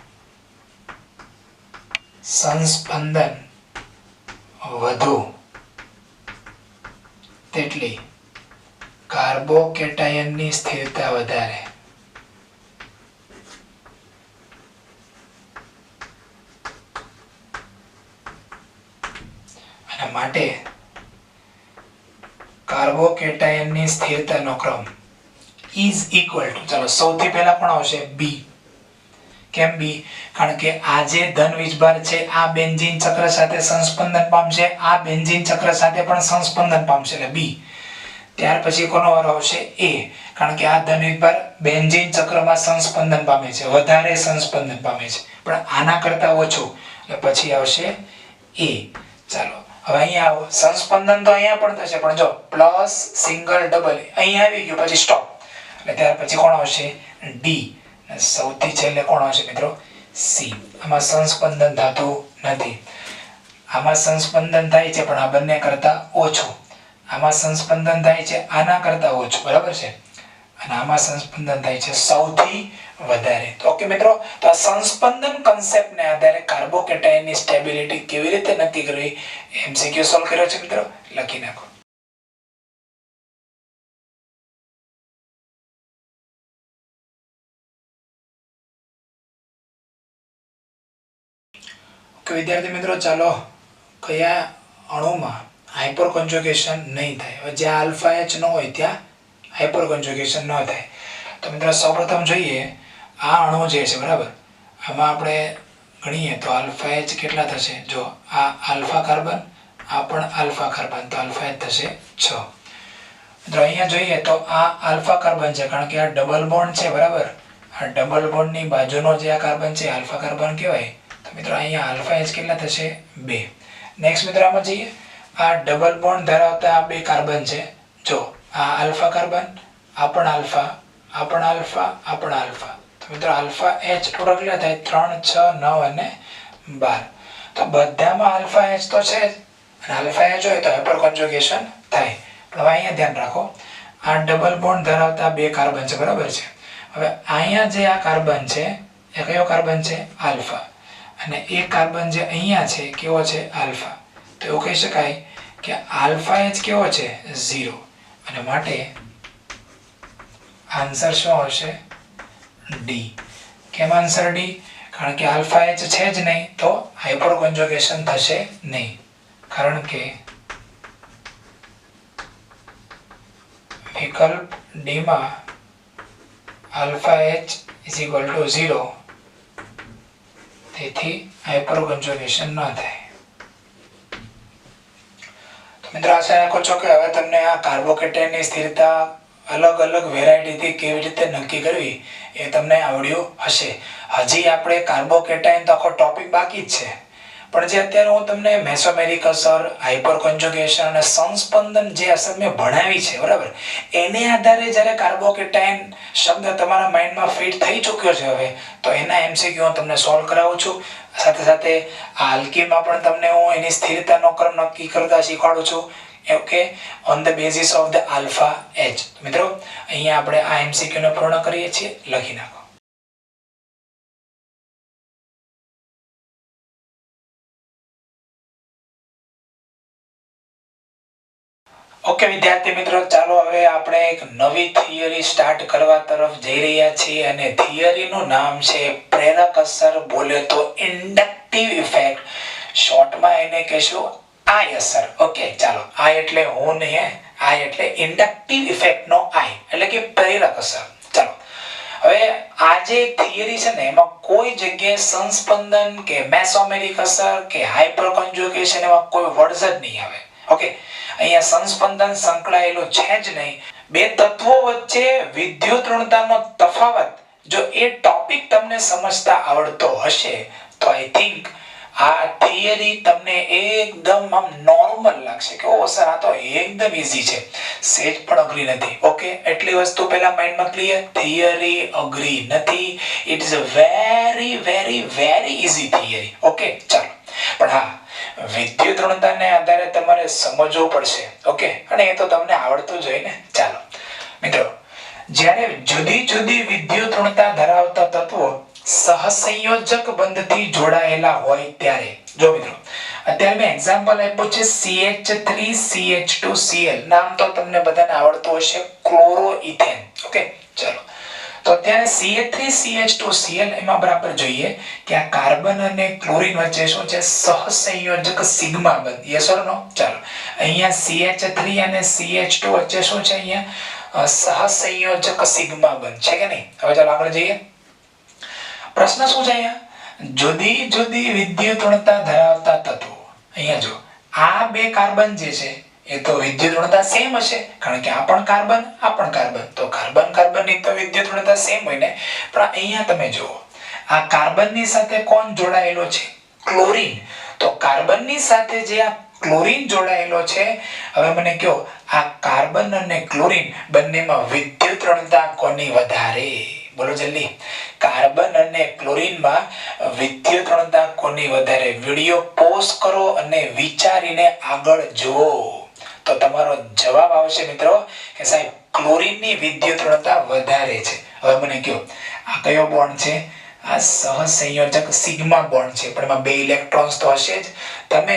A: સંસ્પંદન વધુ તેટલી કાર્બોકેટાયનની સ્થિરતા વધારે. અને માટે કાર્બોકેટાયનની સ્થિરતાનો ક્રમ ઇઝ ઇક્વલ ટુ, ચાલો સૌથી પહેલા પણ આવશે બી. કેમ બી? કારણ કે આ જે ધન વીજભાર છે આ બેન્ઝીન ચક્ર સાથે સંસ્પંદન પામશે, આ બેન્ઝીન ચક્ર સાથે પણ સંસ્પંદન પામશે એટલે બી. ત્યાર પછી કોનો વારો આવશે? એ. કારણ કે આ ધન વીજભાર બેન્ઝીન ચક્રમાં સંસ્પંદન પામે છે, વધારે સંસ્પંદન પામે છે, પણ આના કરતા ઓછું, એટલે પછી આવશે એ. ચાલો હવે અહીંયા આવો. સંસ્પંદન તો અહીંયા પણ થશે, પણ જો પ્લસ સિંગલ ડબલ અહીંયા આવી ગયું પછી સ્ટોપ, એટલે ત્યાર પછી કોણ આવશે? ડી. સૌથી છેલ્લે કોણ આવશે મિત્રો? સી. આમાં સંસ્પંદન થતું નથી. આમાં સંસ્પંદન થાય છે પણ આ બંને કરતા ઓછું. આમાં સંસ્પંદન થાય છે આના કરતા ઓછું, બરાબર છે? અને આમાં સંસ્પંદન થાય છે સૌથી વધારે. તો ઓકે મિત્રો, તો આ સંસ્પંદન કન્સેપ્ટને આધારે કાર્બોકેટાયનની સ્ટેબિલિટી કેવી રીતે નક્કી કરવી એમસીક્યુ સોલ્વ કર્યો છે મિત્રો, લખી નાખો. ઓકે વિદ્યાર્થી મિત્રો, ચાલો કયા અણુમાં હાઇપર કોન્જુગેશન નહીં થાય. હવે જ્યાં આલ્ફા એચ ન હોય ત્યાં હાઇપર કોન્જુગેશન ન થાય. તો મિત્રો સૌપ્રથમ જોઈએ આ અણુ જે છે બરાબર, આમાં આપણે ગણીએ તો આલ્ફા એચ કેટલા થશે. જો આ આલ્ફા કાર્બન, આ પણ આલ્ફા કાર્બન, તો આલ્ફા એચ થશે 6. મિત્રો અહીંયા જોઈએ તો આ આલ્ફા કાર્બન છે કારણ કે આ ડબલ બોન્ડ છે બરાબર. આ ડબલ બોન્ડની બાજુનો જે આ કાર્બન છે આલ્ફા કાર્બન કહેવાય. તો મિત્રો અહીંયા આલ્ફા એચ કેટલા થશે 2. નેક્સ્ટ મિત્રો આમાં જઈએ, આ ડબલ બોન્ડ ધરાવતા આ બે કાર્બન છે. જો આ આલ્ફા કાર્બન, આ પણ આલ્ફા, આ પણ આલ્ફા, આ પણ આલ્ફા. તો મિત્રો આલ્ફા એચ ટોટલ કેટલા થાય 3, 6, 9 અને 12. તો બધામાં આલ્ફા એચ તો છે જ, અને આલ્ફા એચ હોય તો હાઇપર કોન્જુગેશન થાય. પણ હવે અહીંયા ધ્યાન રાખો, આ ડબલ બોન્ડ ધરાવતા બે કાર્બન છે બરાબર છે. હવે અહીંયા જે આ કાર્બન છે એ કયો કાર્બન છે આલ્ફા, અને એક કાર્બન જે અહીંયા છે કેવો છે આલ્ફા. તો એવું કહી શકાય કે આલ્ફા એચ કેવો છે 0, અને માટે આન્સર શું આવશે ડી. કેમ આન્સર ડી? કારણ કે આલ્ફા એચ છે જ નહીં તો હાઇપર કોન્જુગેશન થશે નહીં, કારણ કે વિકલ્પ ડી માં alpha H is equal to 0, તેથી હાઇપર કોન્જુગેશન ન થાય. તો મિત્રો આશા રાખો છો કે હવે તમને આ કાર્બોકેટાયનની સ્થિરતા અલગ અલગ વેરાયટીથી કેવી રીતે નક્કી કરવી એ તમને આવડ્યું હશે. હજી આપણે કાર્બોકેટાયન તો આખો ટોપિક બાકી જ છે, પણ જે અત્યારે હું તમને મેસોમેરિક અસર, હાઇપર કોન્જુગેશન અને સંસ્પંદન જે અસર મેં ભણાવી છે બરાબર, એને આધારે જ્યારે કાર્બોકેટાયન શબ્દ તમારા માઇન્ડમાં ફિટ થઈ ચૂક્યો છે હવે, તો એના એમસીક્યુ હું તમને સોલ્વ કરાવું છું. સાથે સાથે આ આલ્કીનમાં પણ તમને હું એની સ્થિરતાનો ક્રમ નક્કી કરતા શીખવાડું છું. Okay, on the basis of the alpha H. મિત્રો અહીંયા આપણે આ એમસીક્યુ ને પૂર્ણ કરીએ છીએ, લખી નાખો. ઓકે વિદ્યાર્થી મિત્રો, ચાલો હવે આપણે એક નવી થિયરી સ્ટાર્ટ કરવા તરફ જઈ રહ્યા છીએ, અને થિયરીનું નામ છે પ્રેરક અસર, બોલે તો ઇન્ડક્ટિવ ઇફેક્ટ. શોર્ટમાં એને કહેશું આઈ અસર. ઓકે ચાલો, આઈ એટલે હું નહીં, આઈ એટલે ઇન્ડક્ટિવ ઇફેક્ટ નો આઈ એટલે કે પ્રેરક અસર. ચાલો હવે આ જે થિયરી છે ને એમાં કોઈ જગ્યાએ સંસ્પંદન કે મેસોમેરિક અસર કે હાઇપર કોન્જુગેશન એમાં કોઈ વર્ડ્સ જ નહીં આવે. ઓકે, અહીંયા સંસ્પંદન સંકળાયેલું છે જ નહીં. બે તત્વો વચ્ચે વિદ્યુત ઋણતાનો તફાવત, જો એ ટોપિક તમને સમજતા આવડતો હશે તો આઈ થિંક આ થિયરી તમને એકદમ આમ નોર્મલ લાગશે કે ઓ સર આ તો એકદમ ઈઝી છે, સેજ પણ અઘરી નથી. ઓકે, એટલી વસ્તુ પહેલા માઇન્ડમાં ક્લિયર, થિયરી અઘરી નથી, it is a very very very easy theory. Okay ચાલો, પણ હા વિદ્યુત ઋણતાને આધારે તમારે સમજવું પડશે. ઓકે, અને એ તો તમને આવડતું જ હોય ને. ચાલો મિત્રો, જ્યારે જુદી જુદી વિદ્યુત ઋણતા ધરાવતા તત્વો સહસંયોજક બંધથી જોડાયેલા હોય ત્યારે, જો મિત્રો અત્યારે મેં એક્ઝામ્પલ આપ્યું છે CH3CH2Cl, નામ તો તમને બધાને આવડતું હશે, ક્લોરોઇથેન. ઓકે ચાલો, તો અત્યારે CH3CH2Cl એમાં બરાબર જોઈએ કે આ કાર્બન અને ક્લોરીન વચ્ચે શું છે સહસંયોજક સિગ્મા બંધ. યસ ઓર નો? ચાલો, અહીંયા CH3 અને CH2 વચ્ચે શું છે અહીંયા સહસંયોજક સિગ્મા બંધ છે કે નહીં? હવે ચાલો આગળ જઈએ. પ્રશ્ન શું છે અહીંયા? જુદી જુદી વિદ્યુત ઋણતા ધરાવતા તત્વો. અહીંયા જો આ બે કાર્બન જે છે એ તો વિદ્યુત ઋણતા સેમ હશે, કારણ કે આ પણ કાર્બન, આ પણ કાર્બન, તો કાર્બન કાર્બન ની તો વિદ્યુત ઋણતા સેમ હોય ને. પણ અહીંયા તમે જુઓ આ કાર્બન ની સાથે કોણ જોડાયેલો છે? ક્લોરીન. તો કાર્બન ની સાથે જે આ ક્લોરીન જોડાયેલો છે, હવે મને કહો આ કાર્બન અને ક્લોરીન બંનેમાં વિદ્યુત ઋણતા કોની વધારે? બોલો જલ્દી. કાર્બન અને ક્લોરીનમાં વિદ્યુત ઋણતા કોની વધારે? વિડિયો પોઝ કરો અને વિચારીને આગળ જુઓ. તો તમારો જવાબ આવશે મિત્રો કે સાહેબ ક્લોરીનની વિદ્યુત ઋણતા વધારે છે. હવે મને કહો આ કયો બોન્ડ છે? આ સહસંયોજક સિગ્મા બોન્ડ છે, પણ એમાં બે ઇલેક્ટ્રોન્સ તો હશે જ. તમે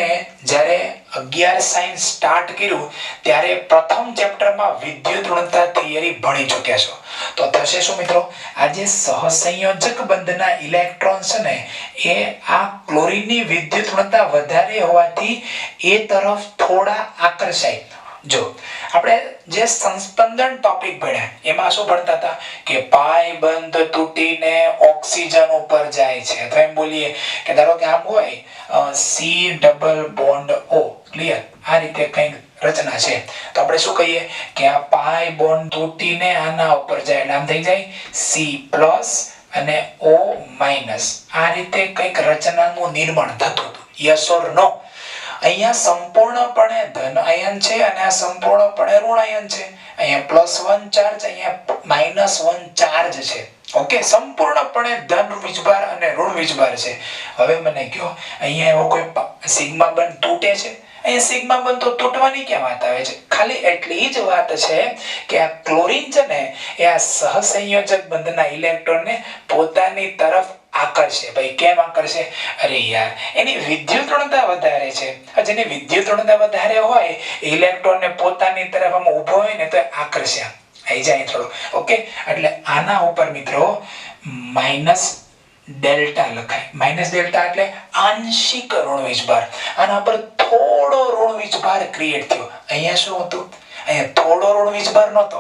A: જ્યારે 11 સાયન્સ સ્ટાર્ટ કર્યું ત્યારે પ્રથમ ચેપ્ટરમાં વિદ્યુત ઋણતા થિયરી ભણી ચૂક્યા છો. તો થશે શું મિત્રો? આ જે સહસંયોજક બંધના ઇલેક્ટ્રોન છે ને એ આ ક્લોરીનની વિદ્યુત ઋણતા વધારે હોવાથી એ તરફ થોડા આકર્ષાય. જો આપણે જે સંસ્પંદન ટોપિક ભણ્યા એમાં શું ભણતા હતા કે પાઈ બંધ તૂટીને ઓક્સિજન ઉપર જાય છે. તો એમ બોલીએ કે ધારો કે આમ હોય C double bond O, clear? આ રીતે કંઈક રચના છે તો આપણે શું કહીએ કે આ પાઈ બોન્ડ તૂટીને આના ઉપર જાય એટલે આમ થઈ જાય C+ અને O-. આ રીતે કંઈક રચનાનું નિર્માણ થતું હતું. યસ ઓર નો? અહીંયા સંપૂર્ણપણે ધન આયન છે અને આ સંપૂર્ણપણે ઋણ આયન છે. અહીંયા +1 ચાર્જ, અહીંયા -1 ચાર્જ છે. ઓકે, સંપૂર્ણપણે ધન વીજભાર અને ઋણ વીજભાર છે. હવે મને કહો અહીંયા એવો કોઈ સિગ્મા બંધ તૂટે છે? અહીંયા સિગ્મા બંધ તો તૂટવાની ક્યાં વાત આવે છે? ખાલી એટલી જ વાત છે કે આ ક્લોરીન છે ને એ આ સહસંયોજક બંધના ઇલેક્ટ્રોનને પોતાની તરફ આકર્ષે. ભાઈ કેમ આકર્ષે? અરે યાર એની વિદ્યુત ઋણતા વધારે છે. જેની વિદ્યુત ઋણતા વધારે હોય ઇલેક્ટ્રોનને પોતાની તરફ આમ ઊભો હોય ને તો આકર્ષે. આવી જાય થોડો. ઓકે, એટલે આના ઉપર મિત્રો -ડેલ્ટા લખાય. -ડેલ્ટા એટલે આંશિક ઋણ વીજભાર. આના પર થોડો ઋણ વીજભાર ક્રિએટ થયો. અહીંયા શું હતું? અહીંયા થોડો ઋણ વીજભાર નહોતો,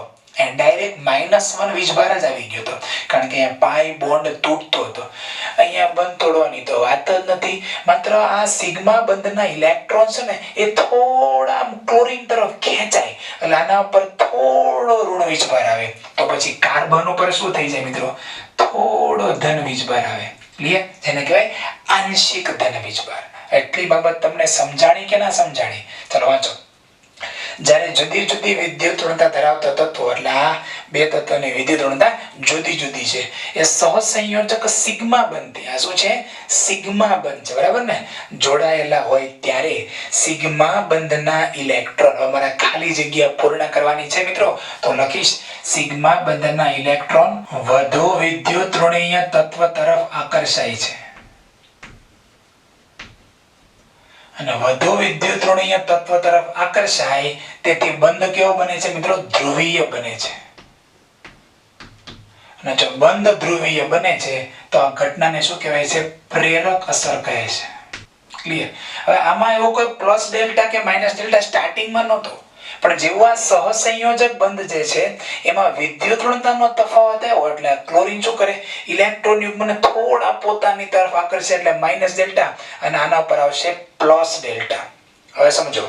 A: ડાયરેક્ટ -1 વીજભાર જ આવી ગયો હતો, કારણ કે અહીંયા પાઈ બોન્ડ તૂટતો હતો. અહીંયા બંધ તોડવાની તો વાત જ નથી. માત્ર આ સિગ્મા બંધના ઇલેક્ટ્રોન છે ને એ થોડા ક્લોરીન તરફ ખેંચાય એટલે આના ઉપર થોડો ઋણ વીજભાર આવે. તો પછી કાર્બન ઉપર શું થઈ જાય મિત્રો? થોડો ધન વીજભાર આવે. ક્લિયર? જેને કહેવાય આંશિક ધન વીજભાર. એટલી બાબત તમને સમજાણી કે ના સમજાણી? ચલો વાંચો. જ્યારે જુદી જુદી વિદ્યુત ઋણતા ધરાવતા તત્વો, એટલે આ બે તત્વોની વિદ્યુત ઋણતા જુદી જુદી છે, એ સહસંયોજક સિગ્મા બંધ. આ શું છે? સિગ્મા બંધ છે, બરાબર ને? જોડાયેલા હોય ત્યારે સિગ્મા બંધના ઇલેક્ટ્રોન. અમારે ખાલી જગ્યા પૂર્ણ કરવાની છે મિત્રો, તો લખીશ સિગ્મા બંધના ઇલેક્ટ્રોન વધુ વિદ્યુત ઋણીય તત્વ તરફ આકર્ષાય છે. અને વધુ વિદ્યુત ઋણીય તત્વ તરફ આકર્ષાય તેથી બંધ કેવો બને છે મિત્રો? ધ્રુવીય બને છે. અને જો બંધ ધ્રુવીય બને છે તો આ ઘટનાને શું કહેવાય છે? પ્રેરક અસર કહે છે. ક્લિયર? હવે આમાં એવો કોઈ +ડેલ્ટા કે -ડેલ્ટા સ્ટાર્ટિંગમાં નહોતો, પણ જેવું આ સહસંયોજક બંધ જે છે એમાં વિદ્યુત ઋણતાનો તફાવત આવ્યો એટલે ક્લોરીન શું કરે? ઇલેક્ટ્રોન યુગ્મને થોડા પોતાની તરફ આકર્ષે એટલે -ડેલ્ટા અને આના પર આવશે +ડેલ્ટા. હવે સમજો,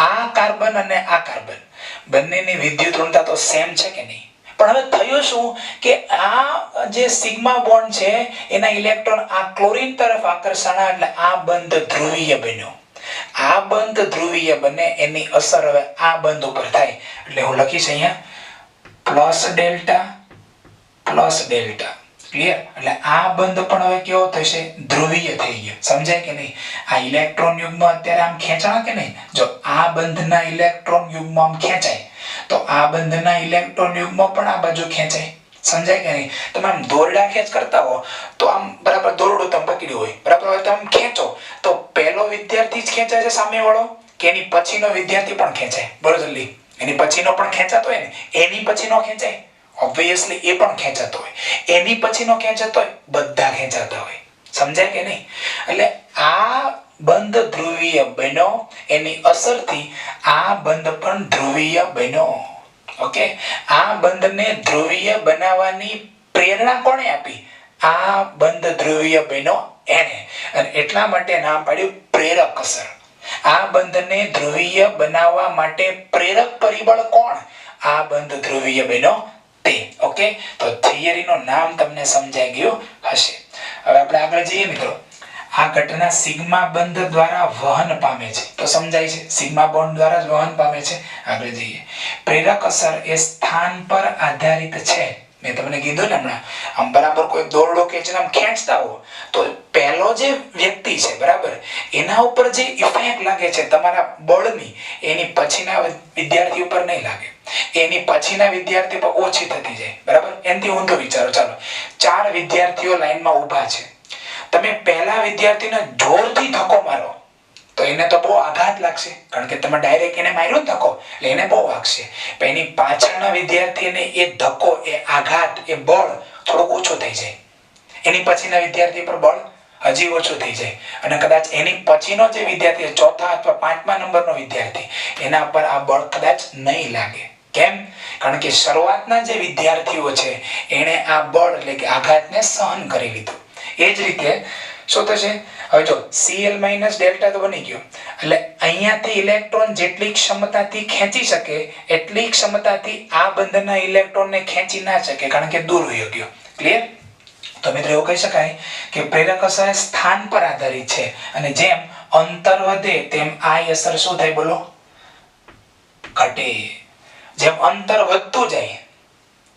A: આ કાર્બન અને આ કાર્બન બંનેની વિદ્યુત ઋણતા તો સેમ છે કે નહીં? પણ હવે થયું શું કે આ જે સિગ્મા બોન્ડ છે એના ઇલેક્ટ્રોન આ ક્લોરીન તરફ આકર્ષણા એટલે આ બંધ ધ્રુવીય બન્યો. આ બંધ ધ્રુવીય બને એની અસર હવે આ બંધ ઉપર થાય એટલે હું લખીશ અહીંયા +ડેલ્ટા. ક્લિયર? એટલે આ બંધ પણ હવે કેવો થશે? ધ્રુવીય થઈ ગયો. સમજાય કે નહીં? આ ઇલેક્ટ્રોન યુગ્મ અત્યારે આમ ખેંચાણા કે નહીં? જો આ બંધના ઇલેક્ટ્રોન યુગ્મ આમ ખેંચાય તો આ બંધના ઇલેક્ટ્રોન યુગ્મ પણ આ બાજુ ખેંચાય. સમજાય કે નહીં? તમે આમ દોરડા ખેંચ કરતા હો તો આમ બરાબર દોરડું તમે પકડ્યું હોય, બરાબર? હવે તમે ખેંચો તો પહેલો વિદ્યાર્થી જ ખેંચાય છે સામેવાળો કે એની પછીનો વિદ્યાર્થી પણ ખેંચાય? બોલો જલ્દી. એની પછીનો પણ ખેંચાતો હોય ને, એની પછીનો ખેંચાય? ઓબ્વિયસલી એ પણ ખેંચાતો હોય. એની પછીનો ખેંચાતો હોય, બધા ખેંચાતા હોય. સમજાય કે નહીં? એટલે આ બંધ ધ્રુવીય બન્યો એની અસરથી આ બંધ પણ ધ્રુવીય બન્યો. ઓકે, આ બંધને ધ્રુવીય બનાવવાની પ્રેરણા કોણે આપી? આ બંધ ધ્રુવીય બન્યો એને, અને એટલા માટે નામ પાડ્યું પ્રેરક અસર. આ બંધને ધ્રુવીય બનાવવા માટે પ્રેરક પરિબળ કોણ? આ બંધ ધ્રુવીય બન્યો તે. ઓકે, તો થિયરીનું નામ તમને સમજાઈ ગયું હશે. હવે આપણે આગળ જઈએ મિત્રો. આ ઘટના સિગ્મા બંધ દ્વારા વહન પામે છે, તો સમજાય છે સિગ્મા બોન્ડ દ્વારા જ વહન પામે છે. આગળ જઈએ. પ્રેરક અસર એ સ્થાન પર આધારિત છે. મેં તમને કીધું ને હમણાં, આમ બરાબર કોઈ દોરડો કે જેને આમ ખેંચતા હો તો પહેલો જે વ્યક્તિ છે બરાબર, એના ઉપર જે ઇફેક્ટ લાગે છે તમારા બળની, એની પછીના વિદ્યાર્થી ઉપર નહીં લાગે, એની પછીના વિદ્યાર્થી પર ઓછી થતી જાય બરાબર. એનાથી ઊંધો વિચારો. ચાલો 4 વિદ્યાર્થીઓ લાઈનમાં ઊભા છે, તમે પહેલા વિદ્યાર્થીને જોરથી ધક્કો મારો તો એને તો બહુ આઘાત લાગશે, કારણ કે તમે ડાયરેક્ટ એને માર્યો ધક્કો એટલે એને બહુ વાગશે. પણ એની પાછળના વિદ્યાર્થીને એ ધક્કો, એ આઘાત, એ બળ થોડુંક ઓછું થઈ જાય, એની પછીના વિદ્યાર્થી પર બળ હજી ઓછું થઈ જાય, અને કદાચ એની પછીનો જે વિદ્યાર્થી, ચોથા અથવા 5મા નંબરનો વિદ્યાર્થી, એના પર આ બળ કદાચ નહીં લાગે. કેમ? કારણ કે શરૂઆતના જે વિદ્યાર્થીઓ છે એને આ બળ એટલે કે આઘાતને સહન કરી લીધું. એ જ રીતે શું થશે? હવે જો Cl ડેલ્ટા તો બની ગયો, એટલે અહીંયાથી ઇલેક્ટ્રોન જેટલી ક્ષમતાથી ખેંચી શકે એટલી ક્ષમતાથી આ બંધના ઇલેક્ટ્રોનને ખેંચી ના શકે, કારણ કે દૂર વહી ગયો. ક્લિયર? તો મિત્રો એવું કહી શકાય કે પ્રેરક અસર સ્થાન પર આધારિત છે, અને જેમ અંતર વધે તેમ આ અસર શું થાય બોલો? ઘટે. જેમ અંતર વધતું જાય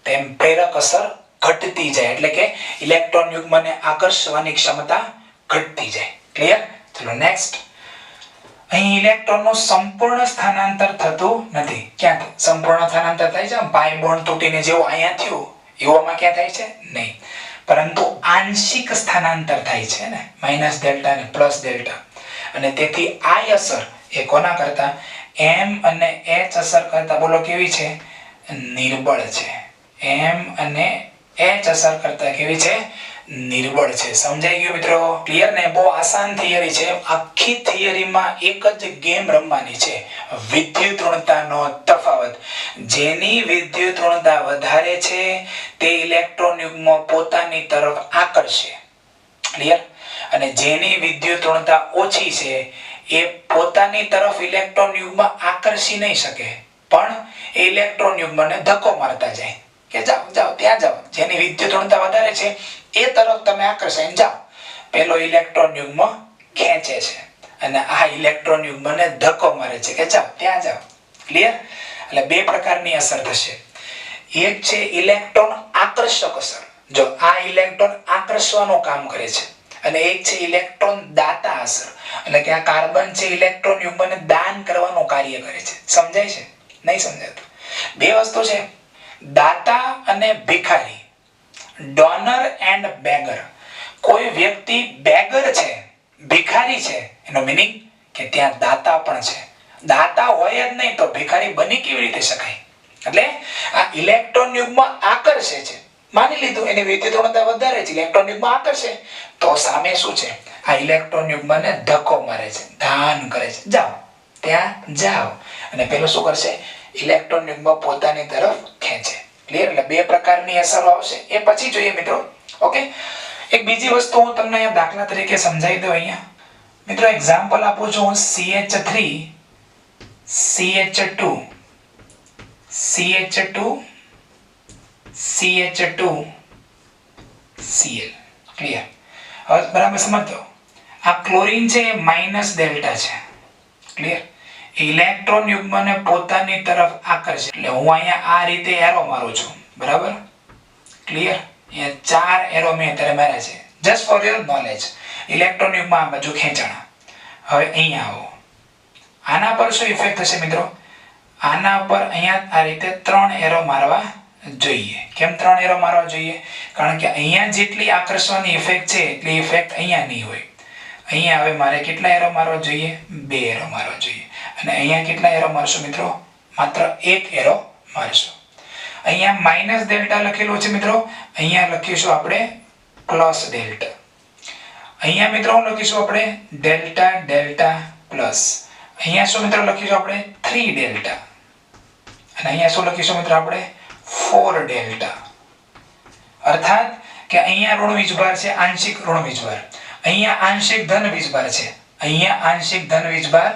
A: તેમ પ્રેરક અસર ઘટતી જાય, એટલે કે ઇલેક્ટ્રોન યુગ્મને આકર્ષવાની ક્ષમતા ઘટતી જાય. ક્લિયર? ચલો નેક્સ્ટ. અહીં ઇલેક્ટ્રોનનું સંપૂર્ણ સ્થાનાંતર થતું નથી. ક્યાં સંપૂર્ણ સ્થાનાંતર થાય છે? પાઈ બોન્ડ તૂટીને જેવું અહીંયા થયું એવામાં ક્યાં થાય છે? નહીં, પરંતુ આંશિક સ્થાનાંતર થાય છે ને, માઇનસ ડેલ્ટા અને પ્લસ ડેલ્ટા. અને તેથી આ અસર એ કોના કરતા, M અને H અસર કરતા બોલો કેવી છે? નિર્બળ છે. M અને H અસર કરતા કેવી છે? નિર્બળ છે. સમજાઈ ગયું મિત્રો? ક્લિયર ને? બહુ આસાન થિયરી છે. આખી થિયરીમાં એક જ ગેમ રમવાની છે, વિદ્યુત ઋણતાનો તફાવત. જેની વિદ્યુત ઋણતા વધારે છે તે ઇલેક્ટ્રોન યુગ્મ પોતાની તરફ આકર્ષે. ક્લિયર? અને જેની વિદ્યુત ઋણતા ઓછી છે એ પોતાની તરફ ઇલેક્ટ્રોન યુગ્મ આકર્ષી નહીં શકે, પણ એ ઇલેક્ટ્રોન યુગ્મને ધક્કો મારતા જાય કે જાઓ જાઓ ત્યાં જાઓ. જેની વિદ્યુત ઋણતા વધારે છે એ તરફ તમે આકર્ષાઈને જાઓ. પેલો ઇલેક્ટ્રોન યુગ્મ ખેંચે છે અને આ ઇલેક્ટ્રોન યુગ્મને ધક્કો મારે છે કે જાઓ ત્યાં જાઓ. ક્લિયર? એટલે બે પ્રકારની અસર થશે. એક છે ઇલેક્ટ્રોન આકર્ષક અસર, જો આ ઇલેક્ટ્રોન આકર્ષવાનું કામ કરે છે, અને એક છે ઇલેક્ટ્રોન દાતા અસર, એટલે કે આ કાર્બન છે ઇલેક્ટ્રોન યુગ્મને દાન કરવાનું કાર્ય કરે છે. સમજાય છે? નહીં સમજાતું? બે વસ્તુ છે, દાતા અને ભિખારી, ડોનર એન્ડ બેગર. કોઈ વ્યક્તિ બેગર છે, ભિખારી છે, એનો મીનિંગ કે ત્યાં દાતા પણ છે. દાતા હોય જ નહીં તો ભિખારી બની કેવી રીતે શકાય? એટલે આ ઇલેક્ટ્રોન યુગ્મ આકર્ષે છે, માની લીધું એની વિદ્યુત ઋણતા વધારે છે, ઇલેક્ટ્રોન યુગ્મ આકર્ષે, તો સામે શું છે? આ ઇલેક્ટ્રોન યુગ્મને ધક્કો મારે છે, દાન કરે છે, જાઓ ત્યાં જાઓ. અને પેલો શું કરશે? ઇલેક્ટ્રોન યુગ્મ પોતાની તરફ ખેંચે. ક્લિયર? એટલે બે પ્રકારની અસરો આવશે, એ પછી જોઈએ મિત્રો. ઓકે, એક બીજી વસ્તુ હું તમને અહીંયા દાખલા તરીકે સમજાવી દઉં. અહીંયા મિત્રો એક્ઝામ્પલ આપું છું. CH3 CH2 CH2 CH2 Cl. Clear? હવે બરાબર સમજો. આ ક્લોરીન છે એ માઇનસ ડેલ્ટા છે. ક્લિયર? ઇલેક્ટ્રોન યુગ્મને પોતાની તરફ આકર્ષે, એટલે હું અહીંયા આ રીતે એરો મારું છું. બરાબર? ક્લિયર? અહીંયા 4 એરો મેં અત્યારે માર્યા છે, just for your knowledge. Electron યુગ્મ આ બાજુ ખેંચાણા. હવે અહીંયા આવો. આના પર શું ઇફેક્ટ થશે મિત્રો? આના પર અહીંયા આ રીતે 3 એરો મારવા જોઈએ. કેમ 3 એરો મારવા જોઈએ? કારણ કે અહીંયા જેટલી આકર્ષવાની ઇફેક્ટ છે એટલી ઇફેક્ટ અહીંયા નહીં હોય. અહીંયા હવે મારે કેટલા એરો મારવા જોઈએ? 2 એરો મારવા જોઈએ. અને અહીંયા કેટલા એરો મારશો મિત્રો? માત્ર 1 એરો મારશો. અહીંયા માઇનસ ડેલ્ટા લખેલું છે મિત્રો, અહીંયા લખીશું આપણે પ્લસ ડેલ્ટા. અહીંયા મિત્રો લખીશું આપણે ડેલ્ટા ડેલ્ટા પ્લસ. અહીંયા શું મિત્રો લખીશું આપણે 3 ડેલ્ટા. અને અહીંયા શું લખીશું મિત્રો આપણે 4 ડેલ્ટા. અર્થાત કે અહીંયા ઋણ વીજભાર છે, આંશિક ઋણ વીજભાર. અહીંયા આંશિક ધન વીજભાર છે, અહીંયા આંશિક ધન વીજભાર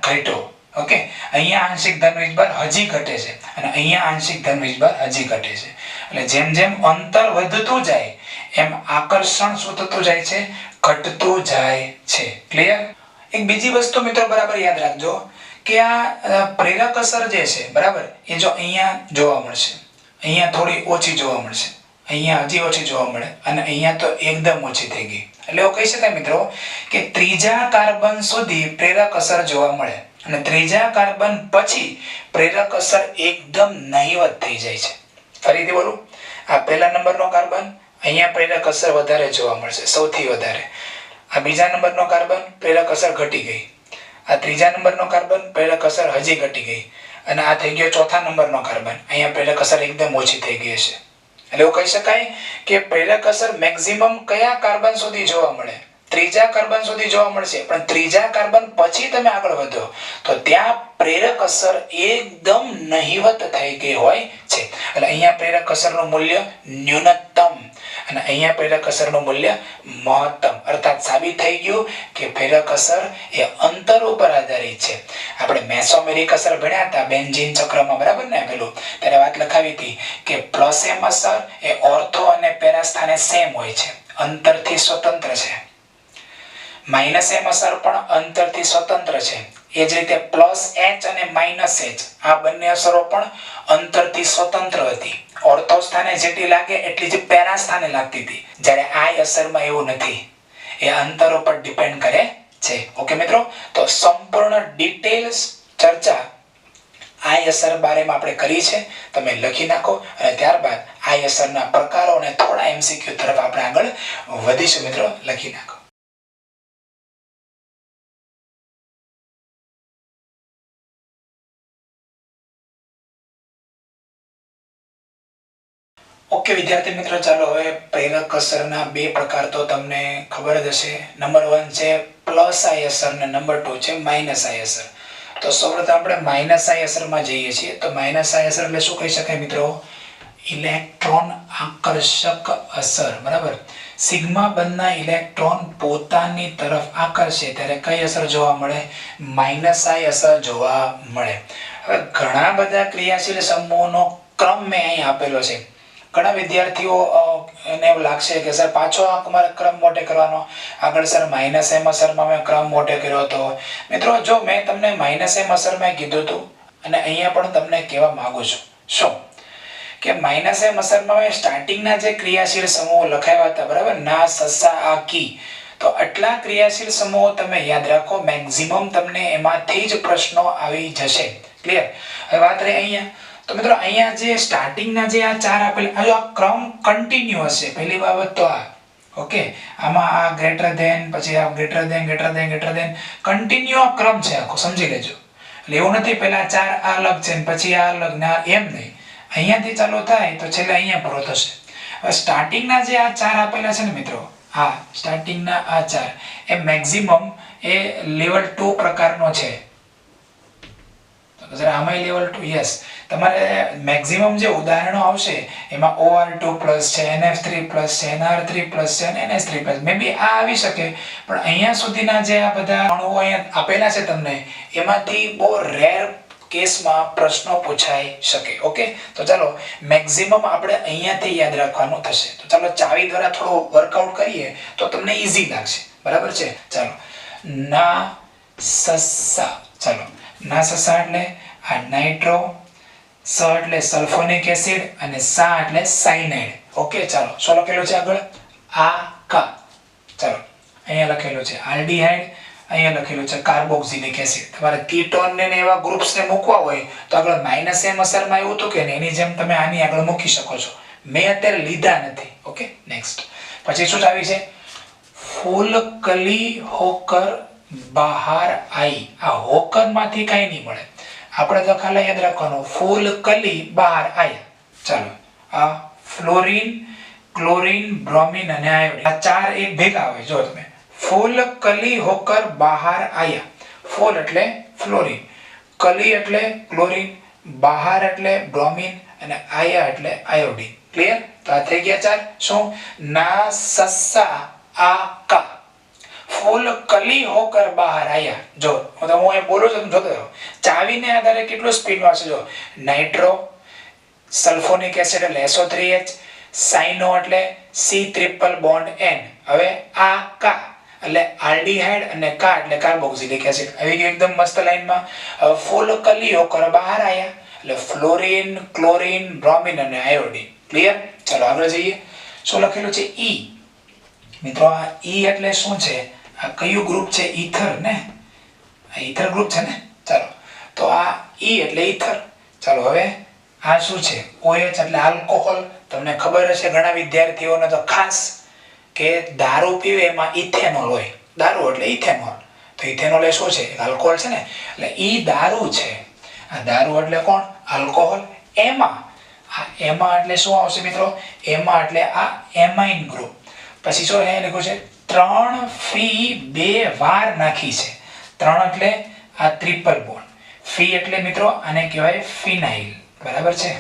A: ઘટ્યો. ઓકે, અહીંયા આંશિક ધન વીજભાર હજી ઘટે છે, અને અહીંયા આંશિક ધન વીજભાર હજી ઘટે છે. એટલે જેમ જેમ અંતર વધતું જાય એમ આકર્ષણ શું થતું જાય છે? ઘટતું જાય છે. ક્લિયર? એક બીજી વસ્તુ મિત્રો બરાબર યાદ રાખજો કે આ પ્રેરક અસર જે છે બરાબર, એ જો અહીંયા જોવા મળશે, અહીંયા થોડી ઓછી જોવા મળશે, અહીંયા હજી ઓછી જોવા મળે અને અહીંયા તો એકદમ ઓછી થઈ ગઈ. એટલે એવું કહી શકાય મિત્રો કે ત્રીજા કાર્બન સુધી પ્રેરક અસર જોવા મળે અને ત્રીજા કાર્બન પછી પ્રેરક અસર એકદમ નહિવત થઈ જાય છે. ફરીથી બોલું, આ પહેલા નંબરનો કાર્બન, અહીંયા પ્રેરક અસર વધારે જોવા મળશે, સૌથી વધારે. આ બીજા નંબરનો કાર્બન, પ્રેરક અસર ઘટી ગઈ. આ ત્રીજા નંબરનો કાર્બન, પ્રેરક અસર હજી ઘટી ગઈ. અને આ થઈ ગયો ચોથા નંબરનો કાર્બન, અહીંયા પ્રેરક અસર એકદમ ઓછી થઈ ગઈ હશે. એટલે એવું કહી શકાય કે પ્રેરક અસર મેક્સિમમ કયા કાર્બન સુધી જોવા મળે? ત્રીજા કાર્બન સુધી જોવા મળશે. પણ ત્રીજા કાર્બન પછી તમે આગળ વધો તો ત્યાં પ્રેરક અસર એકદમ નહિવત થઈ ગઈ હોય છે. એટલે અહીંયા પ્રેરક અસરનું મૂલ્ય ન્યૂનતમ અને અહીંયા પ્રેરક અસરનું મૂલ્ય મહત્તમ. અર્થાત સાબિત થઈ ગયું કે પ્રેરક અસર એ અંતર ઉપર આધારિત છે. આપણે મેસોમેરિક અસર ભણ્યા હતા બેન્ઝીન ચક્રમાં, બરાબર ને? પેલું ત્યારે વાત લખાવી હતી કે પ્લસ એમ અસર એ ઓર્થો અને પેરા સ્થાને સેમ હોય છે, અંતરથી સ્વતંત્ર છે. માઇનસ એમ અસર પણ અંતરથી સ્વતંત્ર છે. એ જ રીતે પ્લસ એચ અને માઇનસ એચ આ બંને અસરો પણ અંતરથી સ્વતંત્ર હતી. ઓર્થો સ્થાને જેટલી લાગે એટલી જ પેરા સ્થાને લાગતી હતી. જ્યારે આ અસરમાં એવું નથી, એ અંતર ઉપર ડિપેન્ડ કરે છે. ઓકે મિત્રો, તો સંપૂર્ણ ડિટેલ્સ ચર્ચા આ અસર બારેમાં આપણે કરી છે. તમે લખી નાખો અને ત્યારબાદ આ અસરના પ્રકારો અને થોડા એમસીક્યુ તરફ આપણે આગળ વધીશું. મિત્રો લખી નાખો. ઓકે વિદ્યાર્થી મિત્રો, ચાલો હવે પ્રેરક અસરના બે પ્રકાર તો તમને ખબર જ હશે. નંબર 1 છે પ્લસ આઈ અસર અને નંબર 2 છે માઇનસ આઈ અસર. તો સૌપ્રથમ આપણે માઇનસ આઈ અસરમાં જઈએ છીએ. તો માઇનસ આઈ અસર એટલે શું કહી શકાય મિત્રો? ઇલેક્ટ્રોન આકર્ષક અસર, બરાબર? સિગ્મા બંધના ઇલેક્ટ્રોન પોતાની તરફ આકર્ષે ત્યારે કઈ અસર જોવા મળે? માઇનસ આઈ અસર જોવા મળે. હવે ઘણા બધા ક્રિયાશીલ સમૂહોનો ક્રમ મેં અહીં આપેલો છે. ઘણા વિદ્યાર્થીઓ એને એવું લાગશે કે સર પાછો અમારે ક્રમ મોટે કરવાનો, આગળ સર માઇનસ એમ અસરમાં મેં ક્રમ મોટે કર્યો હતો. મિત્રો જો મેં તમને માઇનસ એમ અસરમાં કીધું હતું અને અહીંયા પણ તમને કહેવા માંગુ છું શું કે માઇનસ એમ અસરમાં મેં સ્ટાર્ટિંગના જે ક્રિયાશીલ સમૂહો લખાવ્યા હતા, બરાબર? ના, સસા, આ, કી. તો આટલા ક્રિયાશીલ સમૂહો તમે યાદ રાખો, મેક્સિમમ તમને એમાંથી જ પ્રશ્નો આવી જશે. ક્લિયર? હવે વાત રહી અહીંયા. તો મિત્રો અહીંયા જે સ્ટાર્ટિંગના જે આ ચાર આપેલા, આ ક્રમ કન્ટિન્યુઅસ છે. પહેલી બાબત તો આ, ઓકે, આમાં આ ગ્રેટર ધેન, પછી આ greater than, greater than, greater than, continue ક્રમ છે આખો, સમજી લેજો. એટલે એવું નથી પહેલા ચાર આ અલગ છે પછી આ અલગ, ના એમ નહીં. અહીંયાથી ચાલુ થાય તો છેલ્લે અહીંયા પૂરો થશે. હવે સ્ટાર્ટિંગના જે આ ચાર આપેલા છે ને મિત્રો, આ સ્ટાર્ટિંગના આ ચાર એ મેક્સિમમ એ લેવલ 2 પ્રકારનો છે. તો જરા આમાં લેવલ 2, યસ. તમારે મેક્સિમમ જે ઉદાહરણો આવશે એમાં OR2+ છે, NF3+ છે, NR3+ છે અને NS3+. મે બી આ આવી શકે, પણ અહીંયા સુધીના જે આ બધા અણુઓ અહીંયા આપેલા છે તમને, એમાંથી બહુ રેર કેસમાં પ્રશ્નો પૂછાઈ શકે. ઓકે, તો ચાલો મેક્સિમમ આપણે અહીંયાથી યાદ રાખવાનું થશે. તો ચાલો ચાવી દ્વારા થોડું વર્કઆઉટ કરીએ તો તમને ઈઝી લાગશે, બરાબર છે? ચાલો, ના સસા. ચાલો, ના સસા એટલે આ નાઇટ્રો, સ એટલે સલ્ફોનિક એસિડ અને સા એટલે સાયનાઇડ. ઓકે, ચાલો શું લખેલું છે આગળ? આ કા. ચાલો, અહીંયા લખેલું છે આલ્ડીહાઇડ, અહીંયા લખેલું છે કાર્બોક્સિલિક એસિડ. તમારે કીટોન ને એવા ગ્રુપ્સ ને મૂકવા હોય તો આગળ માઇનસ એમ અસરમાં એવું હતું કે એની જેમ તમે આની આગળ મૂકી શકો છો. મેં અત્યારે લીધા નથી. Okay, next. પછી શું આવી છે? ફૂલકલી હોકર બહાર આવી. આ હોકર માંથી કઈ નહીં મળે, આપણે તો ખાલી યાદ રાખવાનું ફૂલકલી બહાર આવ્યા. ચાલો, આ ફ્લોરીન, ક્લોરીન, બ્રોમિન અને આયોડીન, આ ચાર એક ભેગા આવે. જો તમે ફૂલકલી હોકર બહાર આવ્યા. ફૂલ એટલે ફ્લોરીન, કલી એટલે ક્લોરીન, બહાર એટલે બ્રોમિન અને આયા એટલે આયોડીન. ક્લિયર? તો આ થઈ ગયા ચાર. શું? ના સસા આ કા. ફૂલ કલી હોકર બહાર આયા. જો હું એ બોલું છું, જોતો રહો. ચાવીને આધારે કેટલું સ્પીડમાં આવશે. જો, નાઇટ્રો, સલ્ફોનિક એસિડ એટલે SO3H, સાઇનો એટલે C≡N. હવે આ કા એટલે આલ્ડીહાઇડ અને કા એટલે કાર્બોક્સિલિક એસિડ. આવી ગયું એકદમ મસ્ત લાઈનમાં. ફૂલ કલી હોકર બહાર આયા એટલે ફ્લોરિન, ક્લોરિન, બ્રોમિન અને આયોડિન. ક્લિયર? ચાલો આગળ જઈએ. શું લખેલું છે? ઈ. મિત્રો આ ઈ એટલે શું છે? આ કયું ગ્રુપ છે? ઈથર ને? આ ઈથર ગ્રુપ છે ને? ચાલો તો આ ઈ એટલે ઈથર. ચાલો હવે આ શું છે? OH એટલે આલ્કોહોલ. તમને ખબર હશે ઘણા વિદ્યાર્થીઓને તો ખાસ કે દારૂ પીવે એમાં ઇથેનોલ હોય. દારૂ એટલે ઇથેનોલ. તો ઇથેનોલ એ શું છે? આલ્કોહોલ છે ને? એટલે ઈ દારૂ છે. આ દારૂ એટલે કોણ? આલ્કોહોલ. એમાં એટલે શું આવશે મિત્રો? એમાં એટલે આ એમાઇન ગ્રુપ. પછી શું અહીંયા લખ્યું છે? 3 ફી 2 વાર નાખી છે. 3 એટલે આ ટ્રિપલ બોન્ડ. ફી એટલે મિત્રો આને કહેવાય ફિનાઇલ. બરાબર છે?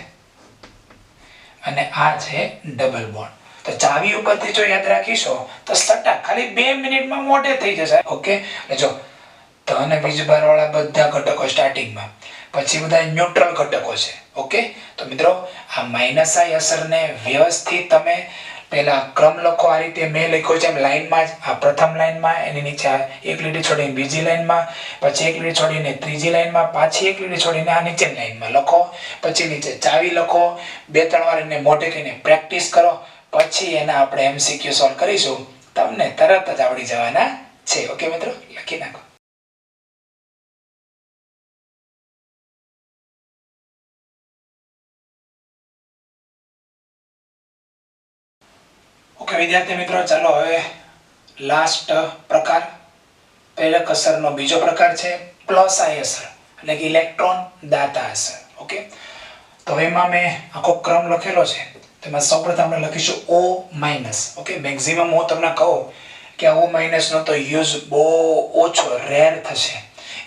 A: અને આ છે ડબલ બોન્ડ. તો ચાવી ઉપરથી જો યાદ રાખીશો તો સટા ખાલી 2 મિનિટમાં મોટે થઈ જશે. ઓકે? એટલે જો ધન વીજભાર વાળા બધા ઘટકો સ્ટાર્ટિંગમાં, પછી બધા ન્યુટ્રલ ઘટકો છે. ઓકે? તો મિત્રો આ માઇનસ આઈ અસરને વ્યવસ્થિત તમે પહેલા ક્રમ લખો. આ રીતે મેં લખ્યો છે એમ લાઈનમાં જ. આ પ્રથમ લાઈનમાં, એની નીચે એક લીટી છોડીને બીજી લાઈનમાં, પછી એક લીટી છોડીને ત્રીજી લાઈનમાં, પાછી એક લીટી છોડીને આ નીચેની લાઈનમાં લખો. પછી નીચે ચાવી લખો. 2-3 વાર એને મોઢે કહીને પ્રેક્ટિસ કરો. પછી એના આપણે MCQ સોલ્વ કરીશું. તમને તરત જ આવડી જવાના છે. ઓકે મિત્રો? લખી નાખો. ઓકે વિદ્યાર્થી મિત્રો, ચાલો હવે લાસ્ટ પ્રકાર, પ્રેરક અસરનો બીજો પ્રકાર છે પ્લસ આઈ અસર એટલે કે ઇલેક્ટ્રોન દાતા અસર. ઓકે? તો એમાં મેં આખો ક્રમ લખેલો છે. તેમાં સૌપ્રથમ આપણે લખીશું O-. ઓકે? મેક્સિમમ હું તમને કહું કે O- નો તો યુઝ બહુ ઓછો, રેર થશે.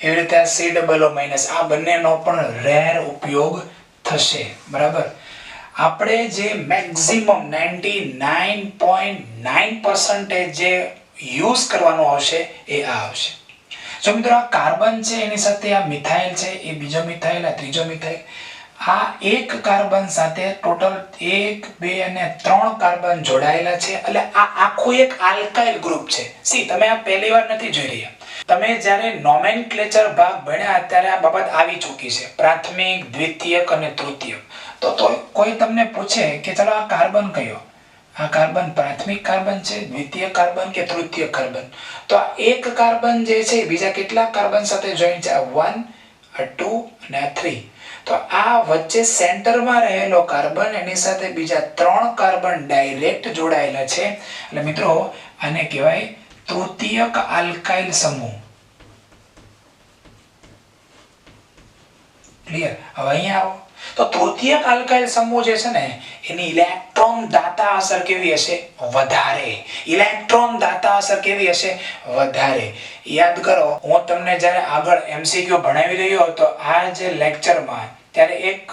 A: એવી રીતે આ COO-, આ બંનેનો પણ રેર ઉપયોગ થશે. બરાબર? આપણે જે મેક્સિમમ 99.9% જે યુઝ કરવાનો આવશે એ આ આવશે. જો મિત્રો આ કાર્બન છે એની સાથે આ મિથાઇલ છે, એ બીજો મિથાઇલ, આ ત્રીજો મિથાઇલ. આ એક કાર્બન સાથે ટોટલ 1, 2 અને 3 કાર્બન જોડાયેલા છે. એટલે આ આખું એક આલ્કાઇલ ગ્રુપ છે. સી તમે આ પહેલી વાર નથી જોઈ રહ્યા. તમે જ્યારે નોમેનક્લેચર ભાગ ભણ્યા ત્યારે આ બાબત આવી ચૂકી છે. પ્રાથમિક, દ્વિતીયક અને તૃતીયક. તો કોઈ તમને પૂછે કે ચલો આ કાર્બન કયો? આ કાર્બન પ્રાથમિક કાર્બન છે, દ્વિતીય કાર્બન કે તૃતીય કાર્બન? તો આ એક કાર્બન જે છે બીજા કેટલા કાર્બન સાથે જોઈન્ટ છે? 1, 2 અને 3. તો આ વચ્ચે સેન્ટરમાં રહેલો કાર્બન એની સાથે બીજા 3 કાર્બન ડાયરેક્ટ જોડાયેલા છે. એટલે મિત્રો આને કહેવાય તૃતીયક આલ્કાઇલ સમૂહ. ક્લિયર? હવે અહીંયા આવો. તો તૃતીયક આલ્કાઇલ સમૂહ જે છે ને એની ઇલેક્ટ્રોન દાતા અસર કેવી હશે? વધારે. ઇલેક્ટ્રોન દાતા અસર કેવી હશે? વધારે. યાદ કરો, હું તમને જ્યારે આગળ MCQ ભણાવી રહ્યો હતો આ જે લેક્ચરમાં, ત્યારે એક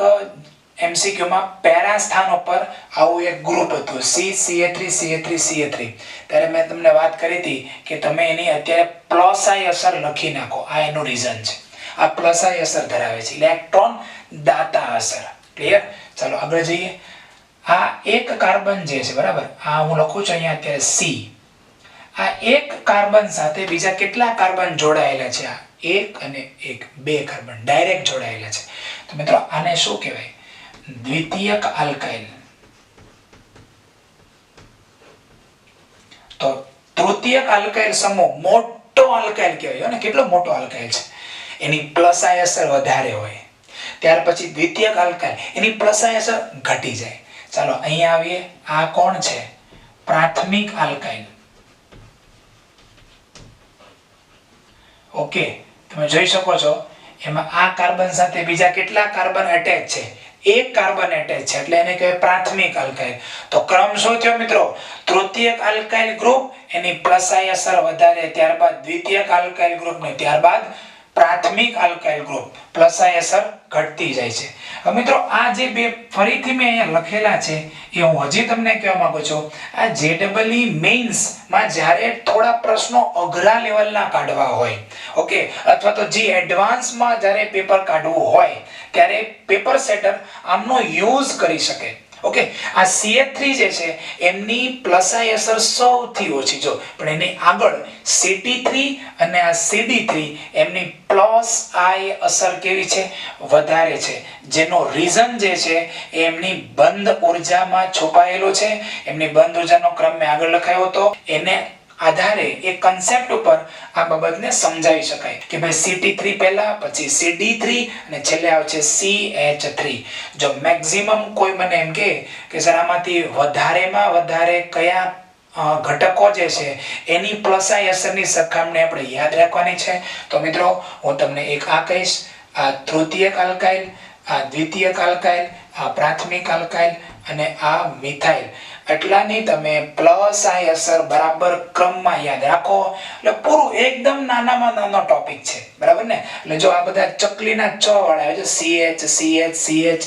A: MCQ માં પેરા સ્થાન ઉપર આવું એક ગ્રુપ હતું CCA3CA3CA3. ત્યારે મેં તમને વાત કરી હતી કે તમે એની અત્યારે પ્લસ આઈ અસર લખી નાખો. આ એનું રીઝન છે. આ પ્લસ આઈ અસર ધરાવે છે, ઇલેક્ટ્રોન દાતા અસર. ક્લિયર? ચાલો આગળ જઈએ. આ એક કાર્બન જે છે, બરાબર, આ હું લખું છું અહીંયા અત્યારે C. આ એક કાર્બન સાથે બીજા કેટલા કાર્બન જોડાયેલા છે? આ 1 અને 1, 2 કાર્બન ડાયરેક્ટ જોડાયેલા છે. તો મિત્રો આને શું કહેવાય? દ્વિતીયક આલ્કાઇલ. તો તૃતીયક આલ્કાઇલ સમૂહ મોટો આલ્કાઇલ કહેવાય ને? કેટલો મોટો આલ્કાઇલ છે? એની પ્લસ આઈ અસર વધારે હોય. ત્યાર પછી દ્વિતીયક આલ્કાઇલ, એની પ્લસ આઈ અસર ઘટી જાય. ચાલો અહીંયા આવીએ. આ કોણ છે? પ્રાથમિક આલ્કાઇલ. ઓકે? તમે જોઈ શકો છો એમાં આ કાર્બન સાથે બીજા કેટલા કાર્બન અટેચ છે? 1 કાર્બન અટેચ છે. એટલે એને કહેવાય પ્રાથમિક આલ્કાઇલ. તો ક્રમ શું થયો મિત્રો? તૃતીયક આલ્કાઇલ ગ્રુપ, એની પ્લસ આઈ અસર વધારે, ત્યારબાદ દ્વિતીયક આલ્કાઇલ ગ્રુપ ને ત્યારબાદ પ્રાથમિક આલ્કાઇલ ગ્રુપ, પ્લસ આઈ અસર ઘટતી જાય છે. હવે મિત્રો આ જે બે ફરીથી મેં અહીંયા લખેલા છે એ હું હજી તમને કહેવા માંગુ છું. આ JEE મેઇન્સ માં જ્યારે થોડા પ્રશ્નો અઘરા લેવલના કાઢવા હોય, ઓકે, અથવા તો જે એડવાન્સમાં જ્યારે પેપર કાઢવું હોય ત્યારે પેપર સેટર આમનો યુઝ કરી શકે. ઓકે, આ CH3 જે છે એમની પ્લસ આઈ અસર સૌથી ઓછી, જો પણ એની આગળ CT3 અને આ CD3 એમની પ્લસ આઈ અસર કેવી છે, વધારે છે, જેનો રીઝન જે છે એમની બંધ ઉર્જામાં છુપાયેલો છે. એમની બંધ ઉર્જાનો ક્રમ મેં આગળ લખાયો હતો, એને આધારે એ કન્સેપ્ટ ઉપર આ બાબતને સમજાવી શકાય કે ભાઈ CT3 પહેલા, પછી CD3 અને છેલ્લે આવે છે CH3. જો મેક્સિમમ કોઈ મને એમ કે સર આમાંથી વધારેમાં વધારે કયા ઘટકો જે છે એની પ્લસ આઈ અસરની સરખામણી આપણે યાદ રાખવાની છે, તો મિત્રો હું તમને એક આ કહીશ, આ તૃતીયક આલ્કાઇલ, આ દ્વિતીયક આલ્કાઇલ, આ પ્રાથમિક આલ્કાઇલ અને આ મિથાઇલ, એટલાની તમે પ્લસ આઈ અસર બરાબર ક્રમમાં યાદ રાખો એટલે પૂરું એકદમ નાનામાં નાનો ટોપિક છે, બરાબર ને. એટલે જો આ બધા ચકલીના ચ વાળા આવે છે, CH CH CH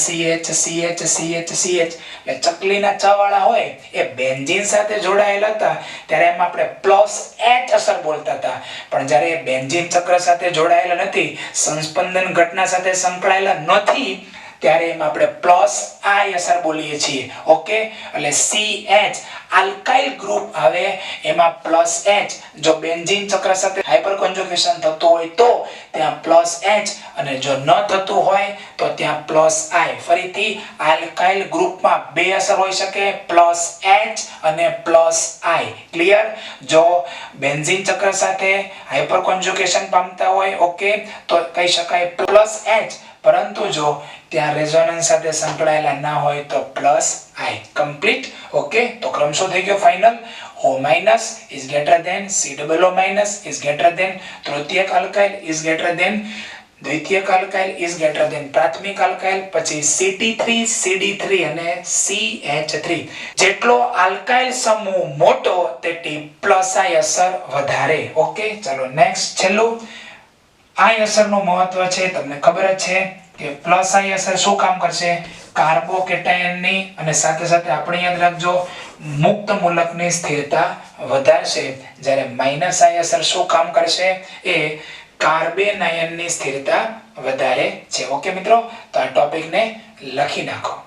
A: CH CH CH CH, એટલે ચકલીના ચ વાળા હોય એ બેન્ઝીન સાથે જોડાયેલા હતા ત્યારે એમાં આપણે પ્લસ H અસર બોલતા હતા, પણ જ્યારે એ બેન્ઝીન ચક્ર સાથે જોડાયેલા નથી, સંસ્પંદન ઘટના સાથે સંકળાયેલા નથી, ત્યારે એમાં આપણે પ્લસ આઈ અસર બોલીએ છીએ. ઓકે, એટલે CH આલ્કાઇલ ગ્રુપ આવે એમાં પ્લસ H, જો બેન્ઝીન ચક્ર સાથે હાઇપર કોન્જુગેશન થતું હોય તો ત્યાં પ્લસ H, અને જો ન થતું હોય તો ત્યાં પ્લસ આઈ. ફરીથી આલ્કાઇલ ગ્રુપમાં બે અસર હોઈ શકે, પ્લસ H અને પ્લસ આઈ. ક્લિયર? જો બેન્ઝીન ચક્ર સાથે હાઇપર કોન્જુગેશન પામતા હોય, ઓકે, તો કહી શકાય પ્લસ H, પરંતુ જો ત્યાં રેઝોનન્સ સાથે સંકળાયેલા ના હોય તો પ્લસ આઈ. કમ્પ્લીટ. ઓકે, તો ક્રમ શું થઈ ગયો final? O minus is greater than COO minus is greater than તૃતીયક આલ્કાઇલ is greater than દ્વિતીયક આલ્કાઇલ is greater than પ્રાથમિક આલ્કાઇલ, પછી CT3 CD3 અને CH3. જેટલો આલ્કાઇલ સમૂહ મોટો તેટલી પ્લસ આઈ અસર વધારે. ઓકે, ચાલો નેક્સ્ટ છેલ્લું આઈ અસરનું મહત્વ છે, તમને ખબર જ છે કે પ્લસ આઈ અસર શું કામ કરશે, કાર્બોકેટાયનની અને સાથે સાથે આપણે યાદ રાખજો મુક્ત મૂલકની સ્થિરતા વધારશે, જ્યારે માઇનસ આઈ અસર શું કામ કરશે, એ કાર્બેન આયનની સ્થિરતા વધારે છે. ઓકે મિત્રો, તો આ ટોપિકને લખી નાખો.